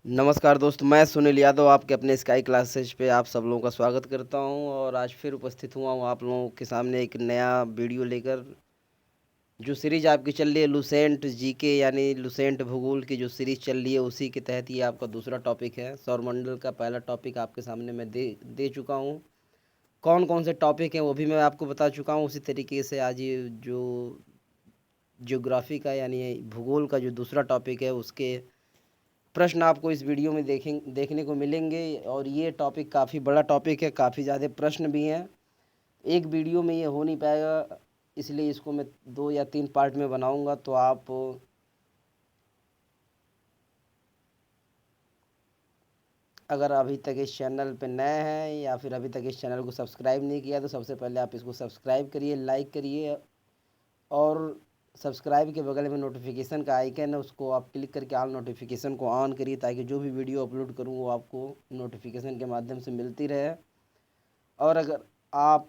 नमस्कार दोस्त, मैं सुनील यादव आपके अपने स्काई क्लासेज पे आप सब लोगों का स्वागत करता हूं और आज फिर उपस्थित हुआ हूं आप लोगों के सामने एक नया वीडियो लेकर। जो सीरीज आपकी चल रही है लुसेंट जीके यानी लुसेंट भूगोल की जो सीरीज चल रही है उसी के तहत ये आपका दूसरा टॉपिक है। सौरमंडल का पहला टॉपिक आपके सामने मैं दे चुका हूं। कौन कौन से टॉपिक हैं वो भी मैं आपको बता चुका हूं। उसी तरीके से आज ये जो ज्योग्राफी का यानी भूगोल का जो दूसरा टॉपिक है उसके प्रश्न आपको इस वीडियो में देखने को मिलेंगे। और ये टॉपिक काफ़ी बड़ा टॉपिक है, काफ़ी ज़्यादा प्रश्न भी हैं। एक वीडियो में ये हो नहीं पाएगा, इसलिए इसको मैं 2 या 3 पार्ट में बनाऊंगा। तो आप अगर अभी तक इस चैनल पे नए हैं या फिर अभी तक इस चैनल को सब्सक्राइब नहीं किया तो सबसे पहले आप इसको सब्सक्राइब करिए, लाइक करिए और सब्सक्राइब के बगल में नोटिफिकेशन का आइकन है उसको आप क्लिक करके ऑल नोटिफिकेशन को ऑन करिए ताकि जो भी वीडियो अपलोड करूँ वो आपको नोटिफिकेशन के माध्यम से मिलती रहे। और अगर आप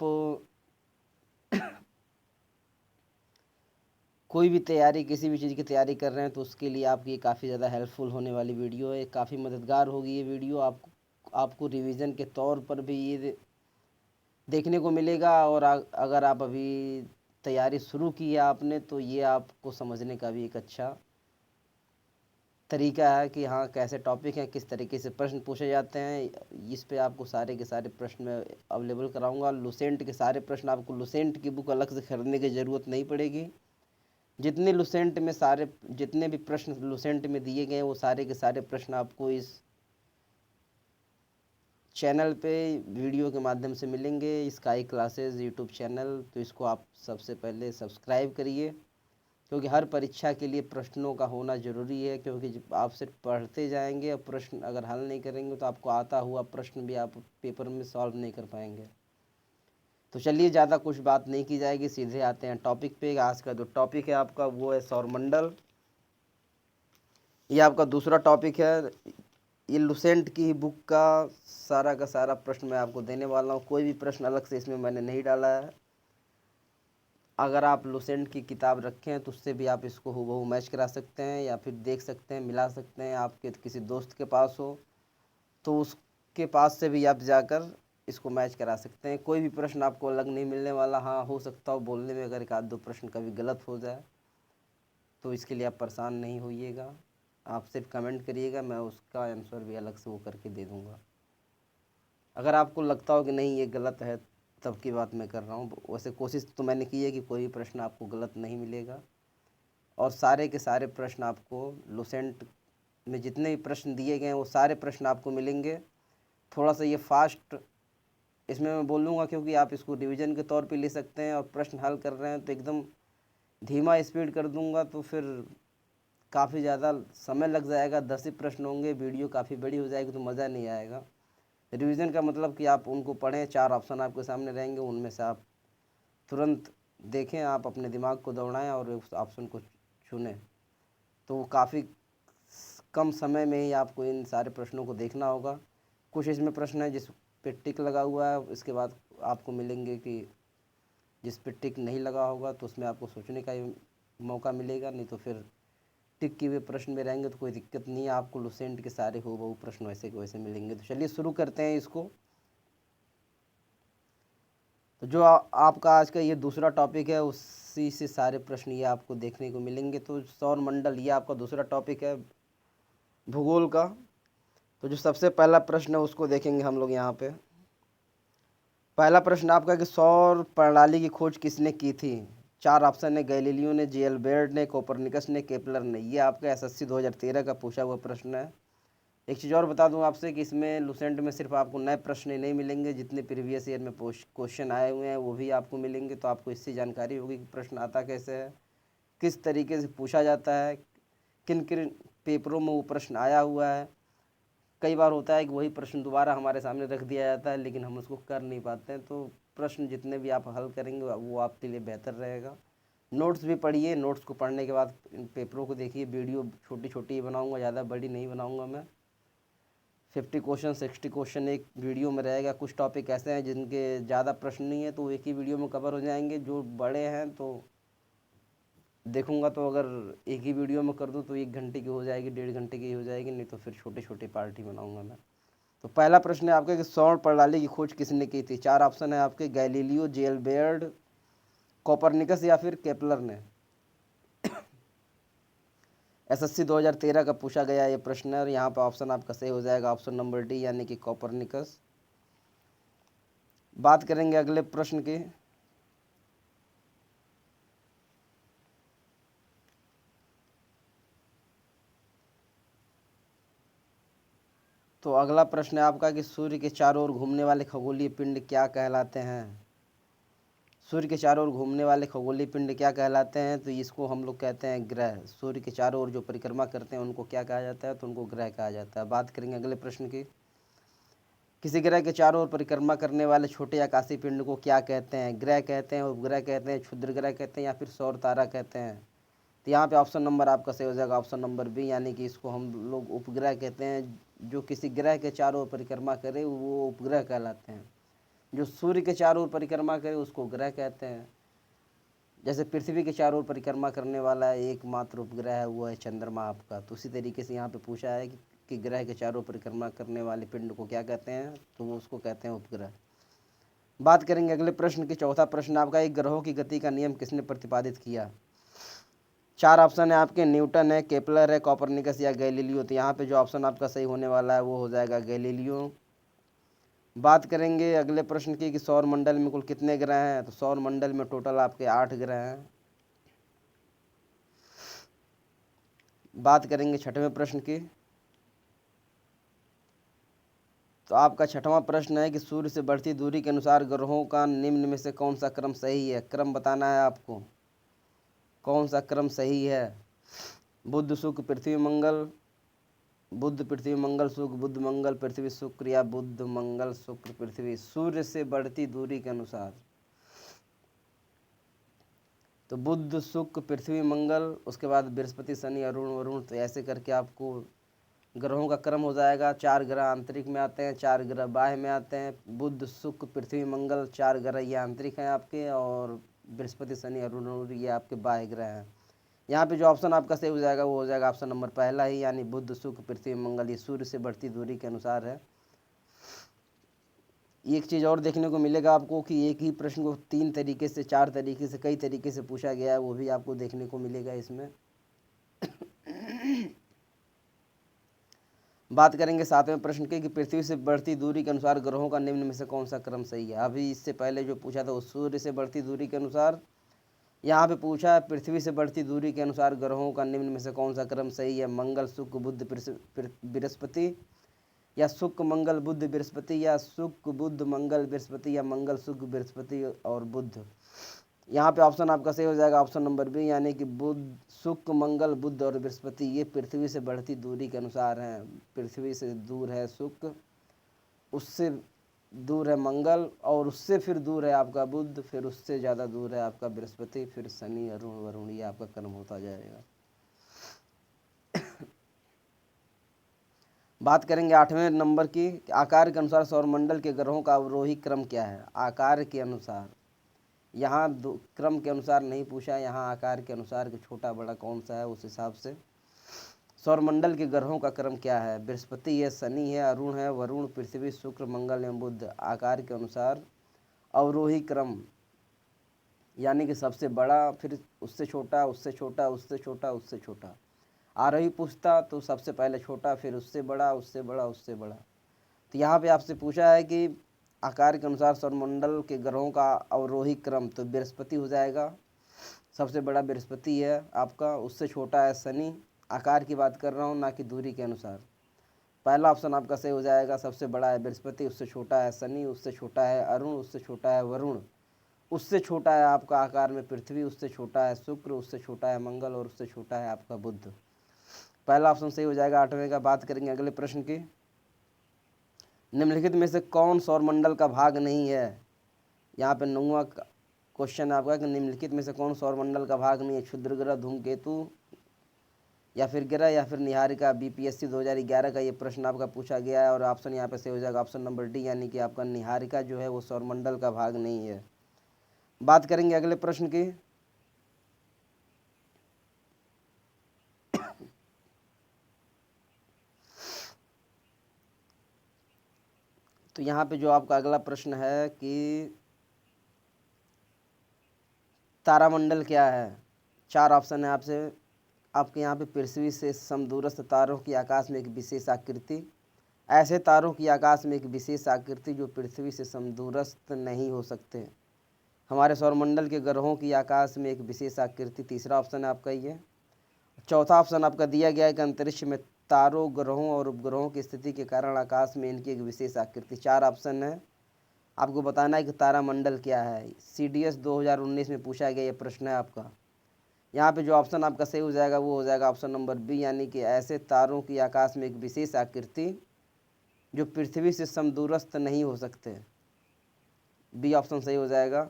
कोई भी तैयारी किसी भी चीज़ की तैयारी कर रहे हैं तो उसके लिए आपकी काफ़ी ज़्यादा हेल्पफुल होने वाली वीडियो है, काफ़ी मददगार होगी ये वीडियो। आपको रिवीजन के तौर पर भी ये देखने को मिलेगा। और अगर आप अभी तैयारी शुरू की है आपने तो ये आपको समझने का भी एक अच्छा तरीका है कि हाँ कैसे टॉपिक हैं, किस तरीके से प्रश्न पूछे जाते हैं। इस पे आपको सारे के सारे प्रश्न मैं अवेलेबल कराऊंगा। लुसेंट के सारे प्रश्न, आपको लुसेंट की बुक अलग से खरीदने की ज़रूरत नहीं पड़ेगी। जितने भी प्रश्न लुसेंट में दिए गए हैं वो सारे के सारे प्रश्न आपको इस चैनल पे वीडियो के माध्यम से मिलेंगे, स्काई क्लासेस यूट्यूब चैनल। तो इसको आप सबसे पहले सब्सक्राइब करिए क्योंकि हर परीक्षा के लिए प्रश्नों का होना ज़रूरी है। क्योंकि जब आप सिर्फ पढ़ते जाएंगे और प्रश्न अगर हल नहीं करेंगे तो आपको आता हुआ प्रश्न भी आप पेपर में सॉल्व नहीं कर पाएंगे। तो चलिए ज़्यादा कुछ बात नहीं की जाएगी, सीधे आते हैं टॉपिक पे। आज का जो टॉपिक है आपका वो है सौरमंडल। ये आपका दूसरा टॉपिक है। ये लुसेंट की बुक का सारा प्रश्न मैं आपको देने वाला हूँ। कोई भी प्रश्न अलग से इसमें मैंने नहीं डाला है। अगर आप लुसेंट की किताब रखें तो उससे भी आप इसको हूबहू मैच करा सकते हैं या फिर देख सकते हैं, मिला सकते हैं। आपके किसी दोस्त के पास हो तो उसके पास से भी आप जाकर इसको मैच करा सकते हैं। कोई भी प्रश्न आपको अलग नहीं मिलने वाला। हाँ, हो सकता हो बोलने में अगर एक आध दो प्रश्न कभी गलत हो जाए तो इसके लिए आप परेशान नहीं होइएगा। आप सिर्फ कमेंट करिएगा, मैं उसका आंसर भी अलग से वो करके दे दूँगा। अगर आपको लगता हो कि नहीं ये गलत है तब की बात मैं कर रहा हूँ। वैसे कोशिश तो मैंने की है कि कोई भी प्रश्न आपको गलत नहीं मिलेगा। और सारे के सारे प्रश्न आपको लुसेंट में जितने भी प्रश्न दिए गए हैं वो सारे प्रश्न आपको मिलेंगे। थोड़ा सा ये फास्ट इसमें मैं बोलूँगा क्योंकि आप इसको रिवीजन के तौर पे ले सकते हैं। और प्रश्न हल कर रहे हैं तो एकदम धीमा स्पीड कर दूंगा तो फिर काफ़ी ज़्यादा समय लग जाएगा। 10 ही प्रश्न होंगे, वीडियो काफ़ी बड़ी हो जाएगी तो मज़ा नहीं आएगा। रिवीजन का मतलब कि आप उनको पढ़ें, 4 ऑप्शन आपके सामने रहेंगे, उनमें से आप तुरंत देखें, आप अपने दिमाग को दौड़ाएं और उस ऑप्शन को चुनें। तो वो काफ़ी कम समय में ही आपको इन सारे प्रश्नों को देखना होगा। कुछ इसमें प्रश्न है जिस पे टिक लगा हुआ है, इसके बाद आपको मिलेंगे कि जिस पे टिक नहीं लगा होगा तो उसमें आपको सोचने का ही मौका मिलेगा। नहीं तो फिर टिक किए हुए प्रश्न में रहेंगे तो कोई दिक्कत नहीं है, आपको लुसेंट के सारे हूबहू प्रश्न वैसे के वैसे मिलेंगे। तो चलिए शुरू करते हैं इसको। तो जो आपका आज का ये दूसरा टॉपिक है उसी से सारे प्रश्न ये आपको देखने को मिलेंगे। तो सौर मंडल ये आपका दूसरा टॉपिक है भूगोल का। तो जो सबसे पहला प्रश्न है उसको देखेंगे हम लोग यहाँ पे। पहला प्रश्न आपका कि सौर प्रणाली की खोज किसने की थी? 4 ऑप्शन है, गैलीलियो ने, जे एल्बर्ट ने, कोपरनिकस ने, केपलर ने। ये आपका एसएससी 2013 का पूछा हुआ प्रश्न है। एक चीज़ और बता दूं आपसे कि इसमें लुसेंट में सिर्फ आपको नए प्रश्न ही नहीं मिलेंगे, जितने प्रीवियस ईयर में क्वेश्चन आए हुए हैं वो भी आपको मिलेंगे। तो आपको इससे जानकारी होगी कि प्रश्न आता कैसे है, किस तरीके से पूछा जाता है, किन किन पेपरों में वो प्रश्न आया हुआ है। कई बार होता है कि वही प्रश्न दोबारा हमारे सामने रख दिया जाता है लेकिन हम उसको कर नहीं पाते हैं। तो प्रश्न जितने भी आप हल करेंगे वो आपके लिए बेहतर रहेगा। नोट्स भी पढ़िए, नोट्स को पढ़ने के बाद इन पेपरों को देखिए। वीडियो छोटी छोटी ही बनाऊँगा, ज़्यादा बड़ी नहीं बनाऊँगा मैं। 50 क्वेश्चन 60 क्वेश्चन एक वीडियो में रहेगा। कुछ टॉपिक ऐसे हैं जिनके ज़्यादा प्रश्न नहीं है तो एक ही वीडियो में कवर हो जाएंगे। जो बड़े हैं तो देखूंगा तो अगर एक ही वीडियो में कर दूं तो 1 घंटे की हो जाएगी, 1.5 घंटे की हो जाएगी, नहीं तो फिर छोटे छोटे पार्टी बनाऊंगा मैं। तो पहला प्रश्न है आपका कि सौर प्रणाली की खोज किसने की थी? 4 ऑप्शन है आपके, गैलीलियो, जेलबेर्ड, कोपरनिकस या फिर केपलर ने। एसएससी 2013 का पूछा गया ये प्रश्न है और यहाँ पर ऑप्शन आपका सही हो जाएगा ऑप्शन नंबर डी यानी कि कोपरनिकस। बात करेंगे अगले प्रश्न की। तो अगला प्रश्न है आपका कि सूर्य के चारों ओर घूमने वाले खगोलीय पिंड क्या कहलाते हैं? सूर्य के चारों ओर घूमने वाले खगोलीय पिंड क्या कहलाते हैं? तो इसको हम लोग कहते हैं ग्रह। सूर्य के चारों ओर जो परिक्रमा करते हैं उनको क्या कहा जाता है? तो उनको ग्रह कहा जाता है। बात करेंगे अगले प्रश्न की। किसी ग्रह के चारों ओर परिक्रमा करने वाले छोटे आकाशीय पिंड को क्या कहते हैं? ग्रह कहते हैं, उपग्रह कहते हैं, क्षुद्र ग्रह कहते हैं या फिर सौर तारा कहते हैं? तो यहाँ पे ऑप्शन नंबर आपका सही हो जाएगा ऑप्शन नंबर बी यानी कि इसको हम लोग उपग्रह कहते हैं। जो किसी ग्रह के चारों ओर परिक्रमा करे वो उपग्रह कहलाते हैं। जो सूर्य के चारों ओर परिक्रमा करे उसको ग्रह कहते हैं। जैसे पृथ्वी के चारों ओर परिक्रमा करने वाला एकमात्र उपग्रह है वो है चंद्रमा आपका। तो उसी तरीके से यहाँ पे पूछा है कि ग्रह के चारों ओर परिक्रमा करने वाले पिंड को क्या कहते हैं? तो वो उसको कहते हैं उपग्रह। बात करेंगे अगले प्रश्न की। चौथा प्रश्न आपका, एक ग्रहों की गति का नियम किसने प्रतिपादित किया? 4 ऑप्शन है आपके, न्यूटन है, केपलर है, कोपरनिकस या गैलीलियो। तो यहाँ पे जो ऑप्शन आपका सही होने वाला है वो हो जाएगा गैलीलियो। बात करेंगे अगले प्रश्न की कि सौर मंडल में कुल कितने ग्रह हैं? तो सौर मंडल में टोटल आपके 8 ग्रह हैं। बात करेंगे छठवें प्रश्न की। तो आपका छठवां प्रश्न है कि सूर्य से बढ़ती दूरी के अनुसार ग्रहों का निम्न में से कौन सा क्रम सही है? क्रम बताना है आपको, कौन सा क्रम सही है? बुध, शुक्र, पृथ्वी, मंगल, बुध, पृथ्वी, मंगल, शुक्र, बुध, मंगल, पृथ्वी, शुक्र या बुध, मंगल, शुक्र, पृथ्वी। सूर्य से बढ़ती दूरी के अनुसार तो बुध, शुक्र, पृथ्वी, मंगल, उसके बाद बृहस्पति, शनि, अरुण, वरुण। तो ऐसे करके आपको ग्रहों का क्रम हो जाएगा। 4 ग्रह आंतरिक में आते हैं, 4 ग्रह बाह्य में आते हैं। बुध, शुक्र, पृथ्वी, मंगल 4 ग्रह ये आंतरिक हैं आपके, और बृहस्पति, शनि, अरुण ये आपके बाह्य ग्रह हैं। यहाँ पे जो ऑप्शन आपका सही हो जाएगा वो हो जाएगा ऑप्शन नंबर पहला ही यानी बुध, शुक्र, पृथ्वी, मंगल। ये सूर्य से बढ़ती दूरी के अनुसार है। एक चीज़ और देखने को मिलेगा आपको कि एक ही प्रश्न को 3 तरीके से, 4 तरीके से, कई तरीके से पूछा गया है, वो भी आपको देखने को मिलेगा इसमें। बात करेंगे 7वें प्रश्न की कि पृथ्वी से बढ़ती दूरी के अनुसार ग्रहों का निम्न में से कौन सा क्रम सही है? अभी इससे पहले जो पूछा था वो सूर्य से बढ़ती दूरी के अनुसार, यहाँ पे पूछा है पृथ्वी से बढ़ती दूरी के अनुसार ग्रहों का निम्न में से कौन सा क्रम सही है? मंगल, शुक्र, बुध, बृहस्पति या शुक्र, मंगल, बुध, बृहस्पति या शुक्र, बुध, मंगल, बृहस्पति या मंगल, शुक्र, बृहस्पति और बुध। यहाँ पे ऑप्शन आपका सही हो जाएगा ऑप्शन नंबर बी यानी कि बुध, शुक्र, मंगल, बुध और बृहस्पति ये पृथ्वी से बढ़ती दूरी के अनुसार हैं। पृथ्वी से दूर है शुक्र, उससे दूर है मंगल, और उससे फिर दूर है आपका बुध, फिर उससे ज़्यादा दूर है आपका बृहस्पति, फिर शनि, अरुण, वरुण ये आपका क्रम होता जाएगा। बात करेंगे 8वें नंबर की, आकार के अनुसार सौरमंडल के ग्रहों का अवरोही क्रम क्या है? आकार के अनुसार, यहाँ क्रम के अनुसार नहीं पूछा, यहाँ आकार के अनुसार कि छोटा बड़ा कौन सा है उस हिसाब से। सौरमंडल के ग्रहों का क्रम क्या है? बृहस्पति है, शनि है, अरुण है, वरुण, पृथ्वी, शुक्र, मंगल एवं बुध। आकार के अनुसार अवरोही क्रम यानी कि सबसे बड़ा, फिर उससे छोटा, उससे छोटा, उससे छोटा, उससे छोटा। आरोही पूछता तो सबसे पहले छोटा, फिर उससे बड़ा, उससे बड़ा, उससे बड़ा। तो यहाँ पे आपसे पूछा है कि आकार के अनुसार सौरमंडल के ग्रहों का अवरोही क्रम, तो बृहस्पति हो जाएगा, सबसे बड़ा बृहस्पति है आपका, उससे छोटा है शनि। आकार की बात कर रहा हूँ ना कि दूरी के अनुसार। पहला ऑप्शन आपका सही हो जाएगा, सबसे बड़ा है बृहस्पति, उससे छोटा है शनि, उससे छोटा है अरुण, उससे छोटा है वरुण, उससे छोटा है आपका आकार में पृथ्वी, उससे छोटा है शुक्र, उससे छोटा है मंगल और उससे छोटा है आपका बुध। पहला ऑप्शन सही हो जाएगा 8वें का। बात करेंगे अगले प्रश्न की। निम्नलिखित में से कौन सौरमंडल का भाग नहीं है? यहाँ पे 9वां क्वेश्चन है आपका कि निम्नलिखित में से कौन सौरमंडल का भाग नहीं है? क्षुद्र ग्रह, धूमकेतु या फिर ग्रह या फिर निहारिका। बीपीएससी 2011 का ये प्रश्न आपका पूछा गया है और ऑप्शन यहाँ पे सही हो जाएगा ऑप्शन नंबर डी यानी कि आपका निहारिका जो है वो सौरमंडल का भाग नहीं है। बात करेंगे अगले प्रश्न की। तो यहाँ पे जो आपका अगला प्रश्न है कि तारामंडल क्या है। 4 ऑप्शन है आपके यहाँ पे पृथ्वी से समदूरस्थ तारों की आकाश में एक विशेष आकृति। ऐसे तारों की आकाश में एक विशेष आकृति जो पृथ्वी से समदूरस्थ नहीं हो सकते। हमारे सौरमंडल के ग्रहों की आकाश में एक विशेष आकृति, तीसरा ऑप्शन है आपका ये। चौथा ऑप्शन आपका दिया गया है कि अंतरिक्ष में तारों, ग्रहों और उपग्रहों की स्थिति के कारण आकाश में इनकी एक विशेष आकृति। 4 ऑप्शन है, आपको बताना है कि तारामंडल क्या है। CDS 2019 में पूछा गया ये प्रश्न है आपका। यहाँ पे जो ऑप्शन आपका सही हो जाएगा वो हो जाएगा ऑप्शन नंबर बी, यानी कि ऐसे तारों की आकाश में एक विशेष आकृति जो पृथ्वी से समदूरस्थ नहीं हो सकते। बी ऑप्शन सही हो जाएगा।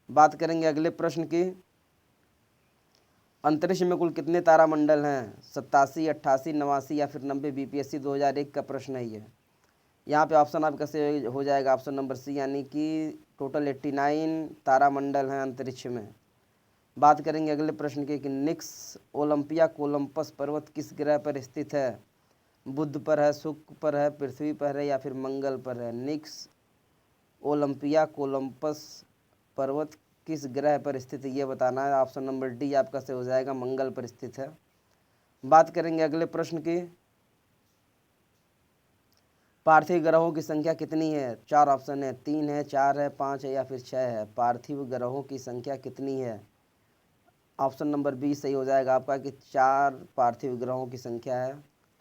बात करेंगे अगले प्रश्न की। अंतरिक्ष में कुल कितने तारामंडल हैं? 87, 88, 89 या फिर 90। BPSC 2001 का प्रश्न है ये। यहाँ पे ऑप्शन आपका सही हो जाएगा ऑप्शन नंबर सी, यानी कि टोटल 89 तारामंडल हैं अंतरिक्ष में। बात करेंगे अगले प्रश्न की कि निक्स ओलंपिया कोलंपस पर्वत किस ग्रह पर स्थित है? बुध पर है, शुक्र पर है, पृथ्वी पर है या फिर मंगल पर है? निक्स ओलंपिया कोलंपस पर्वत किस ग्रह पर स्थित है ये बताना है। ऑप्शन नंबर डी आपका सही हो जाएगा, मंगल पर स्थित है। बात करेंगे अगले प्रश्न की। पार्थिव ग्रहों की संख्या कितनी है? 4 ऑप्शन है, 3 है, 4 है, 5 है या फिर 6 है। पार्थिव ग्रहों की संख्या कितनी है? ऑप्शन नंबर बी सही हो जाएगा आपका कि 4 पार्थिव ग्रहों की संख्या है।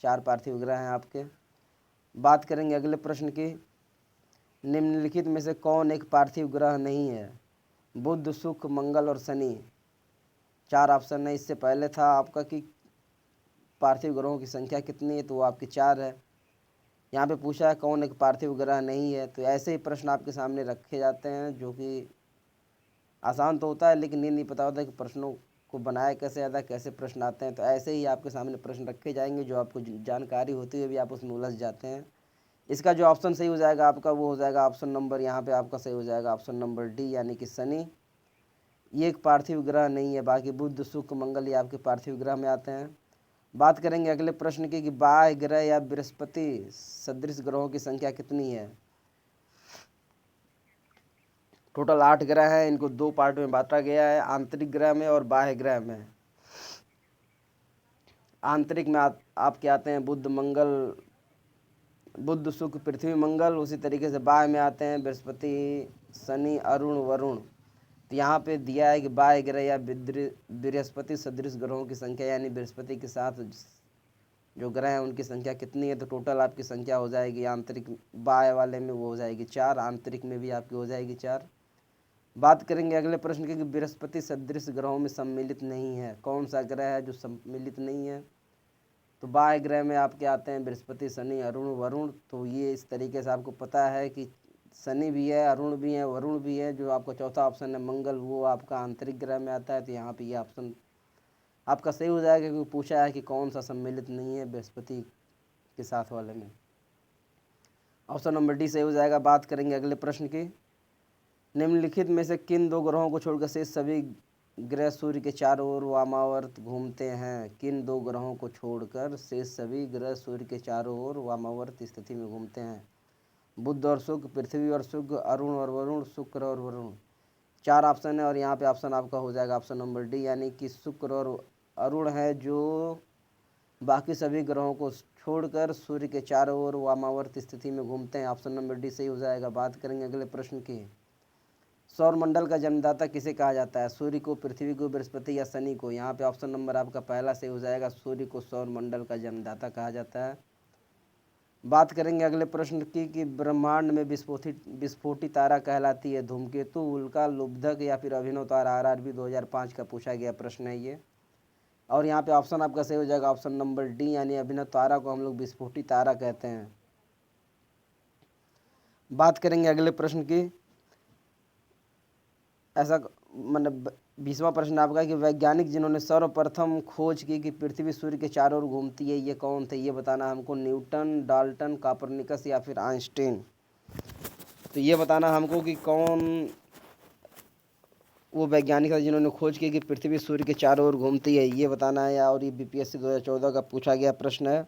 4 पार्थिव ग्रह हैं आपके। बात करेंगे अगले प्रश्न की। निम्नलिखित में से कौन एक पार्थिव ग्रह नहीं है? बुध, शुक्र, मंगल और शनि। 4 ऑप्शन है। इससे पहले था आपका कि पार्थिव ग्रहों की संख्या कितनी है, तो वो आपकी 4 है। यहाँ पे पूछा है कौन एक पार्थिव ग्रह नहीं है। तो ऐसे ही प्रश्न आपके सामने रखे जाते हैं, जो कि आसान तो होता है लेकिन ये नहीं पता होता कि प्रश्नों को बनाया कैसे जाता है, कैसे प्रश्न आते हैं। तो ऐसे ही आपके सामने प्रश्न रखे जाएंगे, जो आपको जानकारी होती हुई भी आप उसमें उलझ जाते हैं। इसका जो ऑप्शन सही हो जाएगा आपका वो हो जाएगा ऑप्शन नंबर, यहाँ पे आपका सही हो जाएगा ऑप्शन नंबर डी, यानी कि शनि। ये एक पार्थिव ग्रह नहीं है। बाकी बुध, शुक्र, मंगल ये आपके पार्थिव ग्रह में आते हैं। बात करेंगे अगले प्रश्न की कि बाह्य ग्रह या बृहस्पति सदृश ग्रहों की संख्या कितनी है? टोटल 8 ग्रह हैं। इनको 2 पार्ट में बांटा गया है, आंतरिक ग्रह में और बाह्य ग्रह में। आंतरिक में आपके आते हैं बुध, शुक्र, पृथ्वी, मंगल। उसी तरीके से बाह्य में आते हैं बृहस्पति, शनि, अरुण, वरुण। तो यहाँ पे दिया है कि बाह्य ग्रह या बृहस्पति सदृश ग्रहों की संख्या, यानी बृहस्पति के साथ जो ग्रह हैं उनकी संख्या कितनी है। तो टोटल आपकी संख्या हो जाएगी आंतरिक बाह्य वाले में वो हो जाएगी 4, आंतरिक में भी आपकी हो जाएगी 4। बात करेंगे अगले प्रश्न की कि बृहस्पति सदृश ग्रहों में सम्मिलित नहीं है। कौन सा ग्रह है जो सम्मिलित नहीं है? तो बाह्य ग्रह में आपके आते हैं बृहस्पति, शनि, अरुण, वरुण। तो ये इस तरीके से आपको पता है कि शनि भी है, अरुण भी है, वरुण भी है। जो आपका चौथा ऑप्शन है मंगल, वो आपका आंतरिक ग्रह में आता है। तो यहाँ पे ये ऑप्शन आपका सही हो जाएगा, क्योंकि पूछा है कि कौन सा सम्मिलित नहीं है बृहस्पति के साथ वाले में। ऑप्शन नंबर डी सही हो जाएगा। बात करेंगे अगले प्रश्न की। निम्नलिखित में से किन 2 ग्रहों को छोड़कर शेष सभी ग्रह सूर्य के चारों ओर वामावर्त घूमते हैं? किन 2 ग्रहों को छोड़कर शेष सभी ग्रह सूर्य के चारों ओर वामावर्त स्थिति में घूमते हैं? बुध और शुक्र, पृथ्वी और शुक्र, अरुण और वरुण, शुक्र और वरुण। 4 ऑप्शन है और यहाँ पे ऑप्शन आपका हो जाएगा ऑप्शन नंबर डी, यानी कि शुक्र और अरुण है जो बाकी सभी ग्रहों को छोड़कर सूर्य के चारों ओर वामावर्त स्थिति में घूमते हैं। ऑप्शन नंबर डी सही हो जाएगा। बात करेंगे अगले प्रश्न की। सौरमंडल का जन्मदाता किसे कहा जाता है? सूर्य को, पृथ्वी को, बृहस्पति या शनि को? यहाँ पे ऑप्शन नंबर आपका पहला सही हो जाएगा, सूर्य को सौरमंडल का जन्मदाता कहा जाता है। बात करेंगे अगले प्रश्न की कि ब्रह्मांड में विस्फोटी तारा कहलाती है धूमकेतु, उल्का, लुब्धक या फिर अभिनव तारा? RRB 2005 का पूछा गया प्रश्न है ये। और यहाँ पे ऑप्शन आपका सही हो जाएगा ऑप्शन नंबर डी, यानी अभिनव तारा को हम लोग विस्फोटी तारा कहते हैं। बात करेंगे अगले प्रश्न की। ऐसा मतलब 20वां प्रश्न आपका कि वैज्ञानिक जिन्होंने सर्वप्रथम खोज की कि पृथ्वी सूर्य के चारों ओर घूमती है, ये कौन थे? ये बताना हमको। न्यूटन, डाल्टन, कोपरनिकस या फिर आइंस्टीन? तो ये बताना हमको कि कौन वो वैज्ञानिक है जिन्होंने खोज की कि पृथ्वी सूर्य के चारों ओर घूमती है, ये बताना है। और ये BPSC 2014 का पूछा गया प्रश्न है।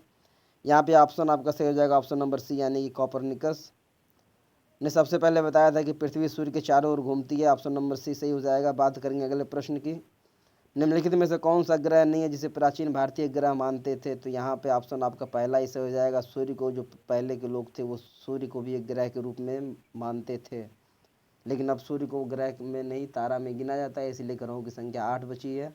यहाँ पे ऑप्शन आपका सही हो जाएगा ऑप्शन नंबर सी, यानी कि कोपरनिकस। ने सबसे पहले बताया था कि पृथ्वी सूर्य के चारों ओर घूमती है। ऑप्शन नंबर सी सही हो जाएगा। बात करेंगे अगले प्रश्न की। निम्नलिखित में से कौन सा ग्रह नहीं है जिसे प्राचीन भारतीय ग्रह मानते थे? तो यहाँ पे ऑप्शन आपका पहला ही सही हो जाएगा। सूर्य को, जो पहले के लोग थे वो सूर्य को भी एक ग्रह के रूप में मानते थे, लेकिन अब सूर्य को ग्रह में नहीं तारा में गिना जाता है, इसलिए ग्रहों की संख्या 8 बची है।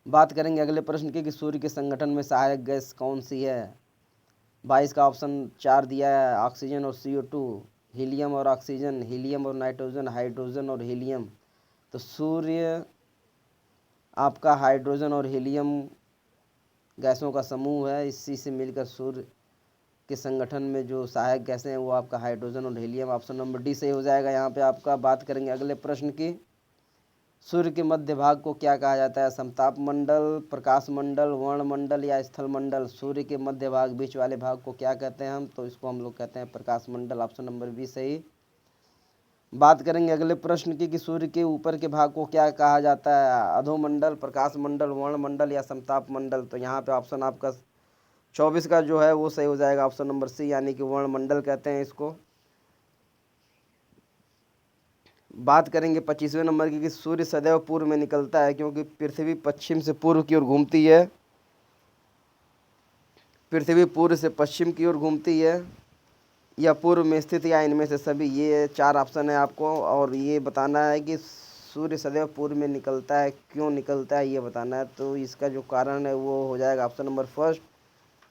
बात करेंगे अगले प्रश्न की कि सूर्य के संगठन में सहायक गैस कौन सी है? 22 का ऑप्शन 4 दिया है, ऑक्सीजन और CO2, हीलियम और ऑक्सीजन, हीलियम और नाइट्रोजन, हाइड्रोजन और हीलियम। तो सूर्य आपका हाइड्रोजन और हीलियम गैसों का समूह है। इसी से मिलकर सूर्य के संगठन में जो सहायक गैसें हैं वो आपका हाइड्रोजन और हीलियम। ऑप्शन नंबर डी सही हो जाएगा यहाँ पे आपका। बात करेंगे अगले प्रश्न की। सूर्य के मध्य भाग को क्या कहा जाता है? समताप मंडल, प्रकाश मंडल, वर्ण मंडल या स्थल मंडल? सूर्य के मध्य भाग, बीच वाले भाग को क्या कहते हैं हम? तो इसको हम लोग कहते हैं प्रकाश मंडल। ऑप्शन नंबर बी सही। बात करेंगे अगले प्रश्न की कि सूर्य के ऊपर के भाग को क्या कहा जाता है? अधोमंडल, प्रकाश मंडल, वर्ण मंडल या समताप मंडल? तो यहाँ पे ऑप्शन आपका 24 का जो है वो सही हो जाएगा। ऑप्शन नंबर सी, यानी कि वर्ण मंडल कहते हैं इसको। बात करेंगे 25वें नंबर की कि सूर्य सदैव पूर्व में निकलता है क्योंकि पृथ्वी पश्चिम से पूर्व की ओर घूमती है। पृथ्वी पूर्व से पश्चिम की ओर घूमती है या पूर्व में स्थित या इनमें से सभी। ये 4 ऑप्शन है आपको, और ये बताना है कि सूर्य सदैव पूर्व में निकलता है, क्यों निकलता है ये बताना है। तो इसका जो कारण है वो हो जाएगा ऑप्शन नंबर फर्स्ट,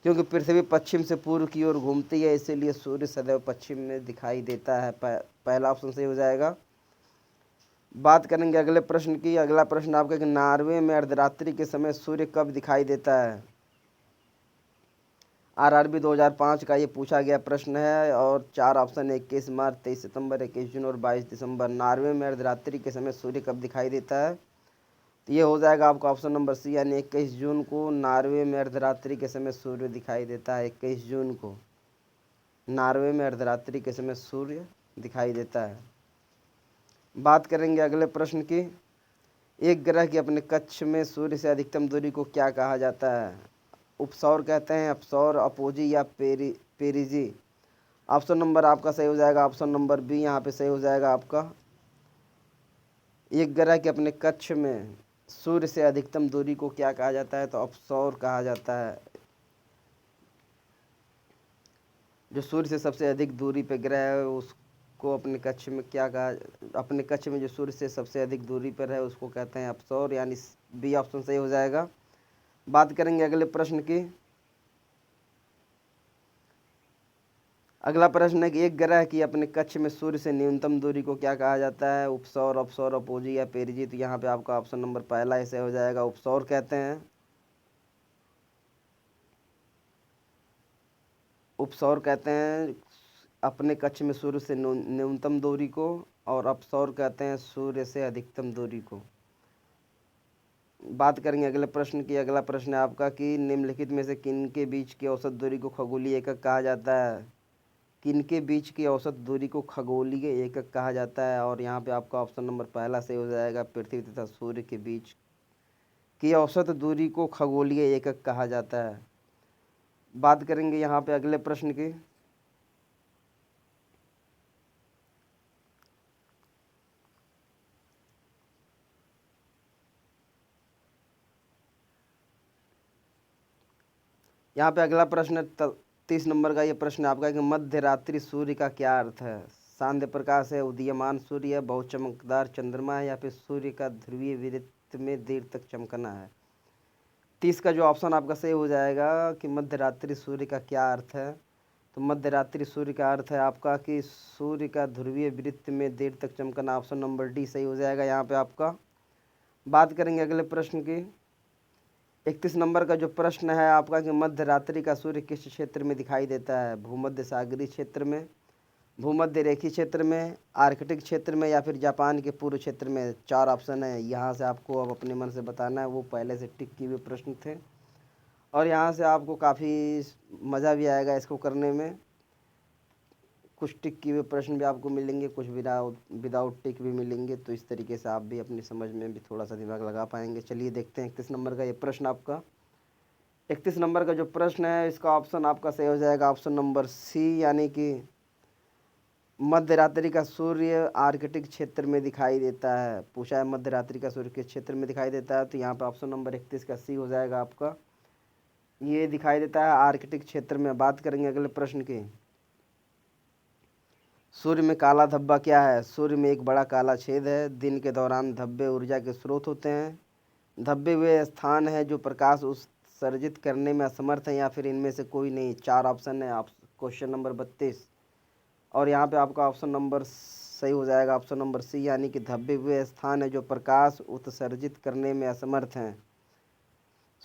क्योंकि पृथ्वी पश्चिम से पूर्व की ओर घूमती है, इसीलिए सूर्य सदैव पश्चिम में दिखाई देता है। पहला ऑप्शन सही हो जाएगा। बात करेंगे अगले प्रश्न की। अगला प्रश्न आपका कि नॉर्वे में अर्धरात्रि के समय सूर्य कब दिखाई देता है? RRB 2005 का ये पूछा गया प्रश्न है, और 4 ऑप्शन है, 21 मार्च, 23 सितंबर, 21 जून और 22 दिसंबर। नॉर्वे में अर्धरात्रि के समय सूर्य कब दिखाई देता है? तो ये हो जाएगा आपका ऑप्शन नंबर सी, यानी 21 जून को नॉर्वे में अर्धरात्रि के समय सूर्य दिखाई देता है। 21 जून को नॉर्वे में अर्धरात्रि के समय सूर्य दिखाई देता है। बात करेंगे अगले प्रश्न की। एक ग्रह की अपने कक्ष में सूर्य से अधिकतम दूरी को क्या कहा जाता है? उपसौर कहते हैं, अपसौर, अपोजी या पेरिजी? ऑप्शन नंबर आपका सही हो जाएगा। ऑप्शन नंबर बी यहाँ पे सही हो जाएगा आपका। एक ग्रह के अपने कक्ष में सूर्य से अधिकतम दूरी को क्या कहा जाता है? तो अपसौर कहा जाता है। जो सूर्य से सबसे अधिक दूरी पे ग्रह है उसको अपने कक्ष में क्या कहा, अपने कक्ष में जो सूर्य से सबसे अधिक दूरी पर है उसको कहते हैं अपसौर, यानी बी ऑप्शन सही हो जाएगा। बात करेंगे अगले प्रश्न की। अगला प्रश्न है कि एक ग्रह की अपने कक्ष में सूर्य से न्यूनतम दूरी को क्या कहा जाता है? उपसौर, अपसौर, अपोजी या पेरिजी? तो यहाँ पे आपका ऑप्शन नंबर पहला ऐसे हो जाएगा, उपसौर कहते हैं। उपसौर कहते हैं अपने कक्ष में सूर्य से न्यूनतम दूरी को, और अपसौर कहते हैं सूर्य से अधिकतम दूरी को। बात करेंगे अगले प्रश्न की। अगला प्रश्न है आपका कि निम्नलिखित में से किन के बीच की औसत दूरी को खगोलीय एकक कहा जाता है? किन के बीच की औसत दूरी को खगोलीय एकक कहा जाता है? और यहाँ पे आपका ऑप्शन नंबर पहला सही हो जाएगा। पृथ्वी तथा सूर्य के बीच की औसत दूरी को खगोलीय एकक कहा जाता है। बात करेंगे यहाँ पे अगले प्रश्न की। यहाँ पे अगला प्रश्न 30 नंबर का ये प्रश्न आपका है कि मध्य रात्रि सूर्य का क्या अर्थ है? सांध्य प्रकाश है, उदीयमान सूर्य है, बहुत चमकदार चंद्रमा है, या फिर सूर्य का ध्रुवीय वृत्त में देर तक चमकना है? 30 का जो ऑप्शन आपका सही हो जाएगा कि मध्य रात्रि सूर्य का क्या अर्थ है। तो मध्य रात्रि सूर्य का अर्थ है आपका कि सूर्य का ध्रुवीय वृत्त में देर तक चमकना। ऑप्शन नंबर डी सही हो जाएगा यहाँ पे आपका। बात करेंगे अगले प्रश्न की। 31 नंबर का जो प्रश्न है आपका कि मध्य रात्रि का सूर्य किस क्षेत्र में दिखाई देता है? भूमध्य सागरीय क्षेत्र में, भूमध्य रेखीय क्षेत्र में, आर्कटिक क्षेत्र में, या फिर जापान के पूर्व क्षेत्र में? 4 ऑप्शन है, यहाँ से आपको अब अपने मन से बताना है। वो पहले से टिक किए हुए प्रश्न थे, और यहाँ से आपको काफ़ी मज़ा भी आएगा इसको करने में। कुछ टिक किए हुए प्रश्न भी आपको मिलेंगे, कुछ विदाउट टिक भी मिलेंगे, तो इस तरीके से आप भी अपनी समझ में भी थोड़ा सा दिमाग लगा पाएंगे। चलिए देखते हैं 31 नंबर का ये प्रश्न आपका। 31 नंबर का जो प्रश्न है इसका ऑप्शन आपका सही हो जाएगा ऑप्शन नंबर सी, यानी कि मध्य रात्रि का सूर्य आर्कटिक क्षेत्र में दिखाई देता है। पूछा है मध्य रात्रि का सूर्य किस क्षेत्र में दिखाई देता है, तो यहाँ पे ऑप्शन नंबर 31 का सी हो जाएगा आपका। ये दिखाई देता है आर्कटिक क्षेत्र में। बात करेंगे अगले प्रश्न की। सूर्य में काला धब्बा क्या है? सूर्य में एक बड़ा काला छेद है। दिन के दौरान धब्बे ऊर्जा के स्रोत होते हैं। धब्बे वे स्थान है जो प्रकाश उत्सर्जित करने में असमर्थ है, या फिर इनमें से कोई नहीं। 4 ऑप्शन है क्वेश्चन नंबर 32। और यहाँ पे आपका ऑप्शन नंबर सही हो जाएगा, ऑप्शन नंबर सी, यानी कि धब्बे वे स्थान है जो प्रकाश उत्सर्जित करने में असमर्थ हैं।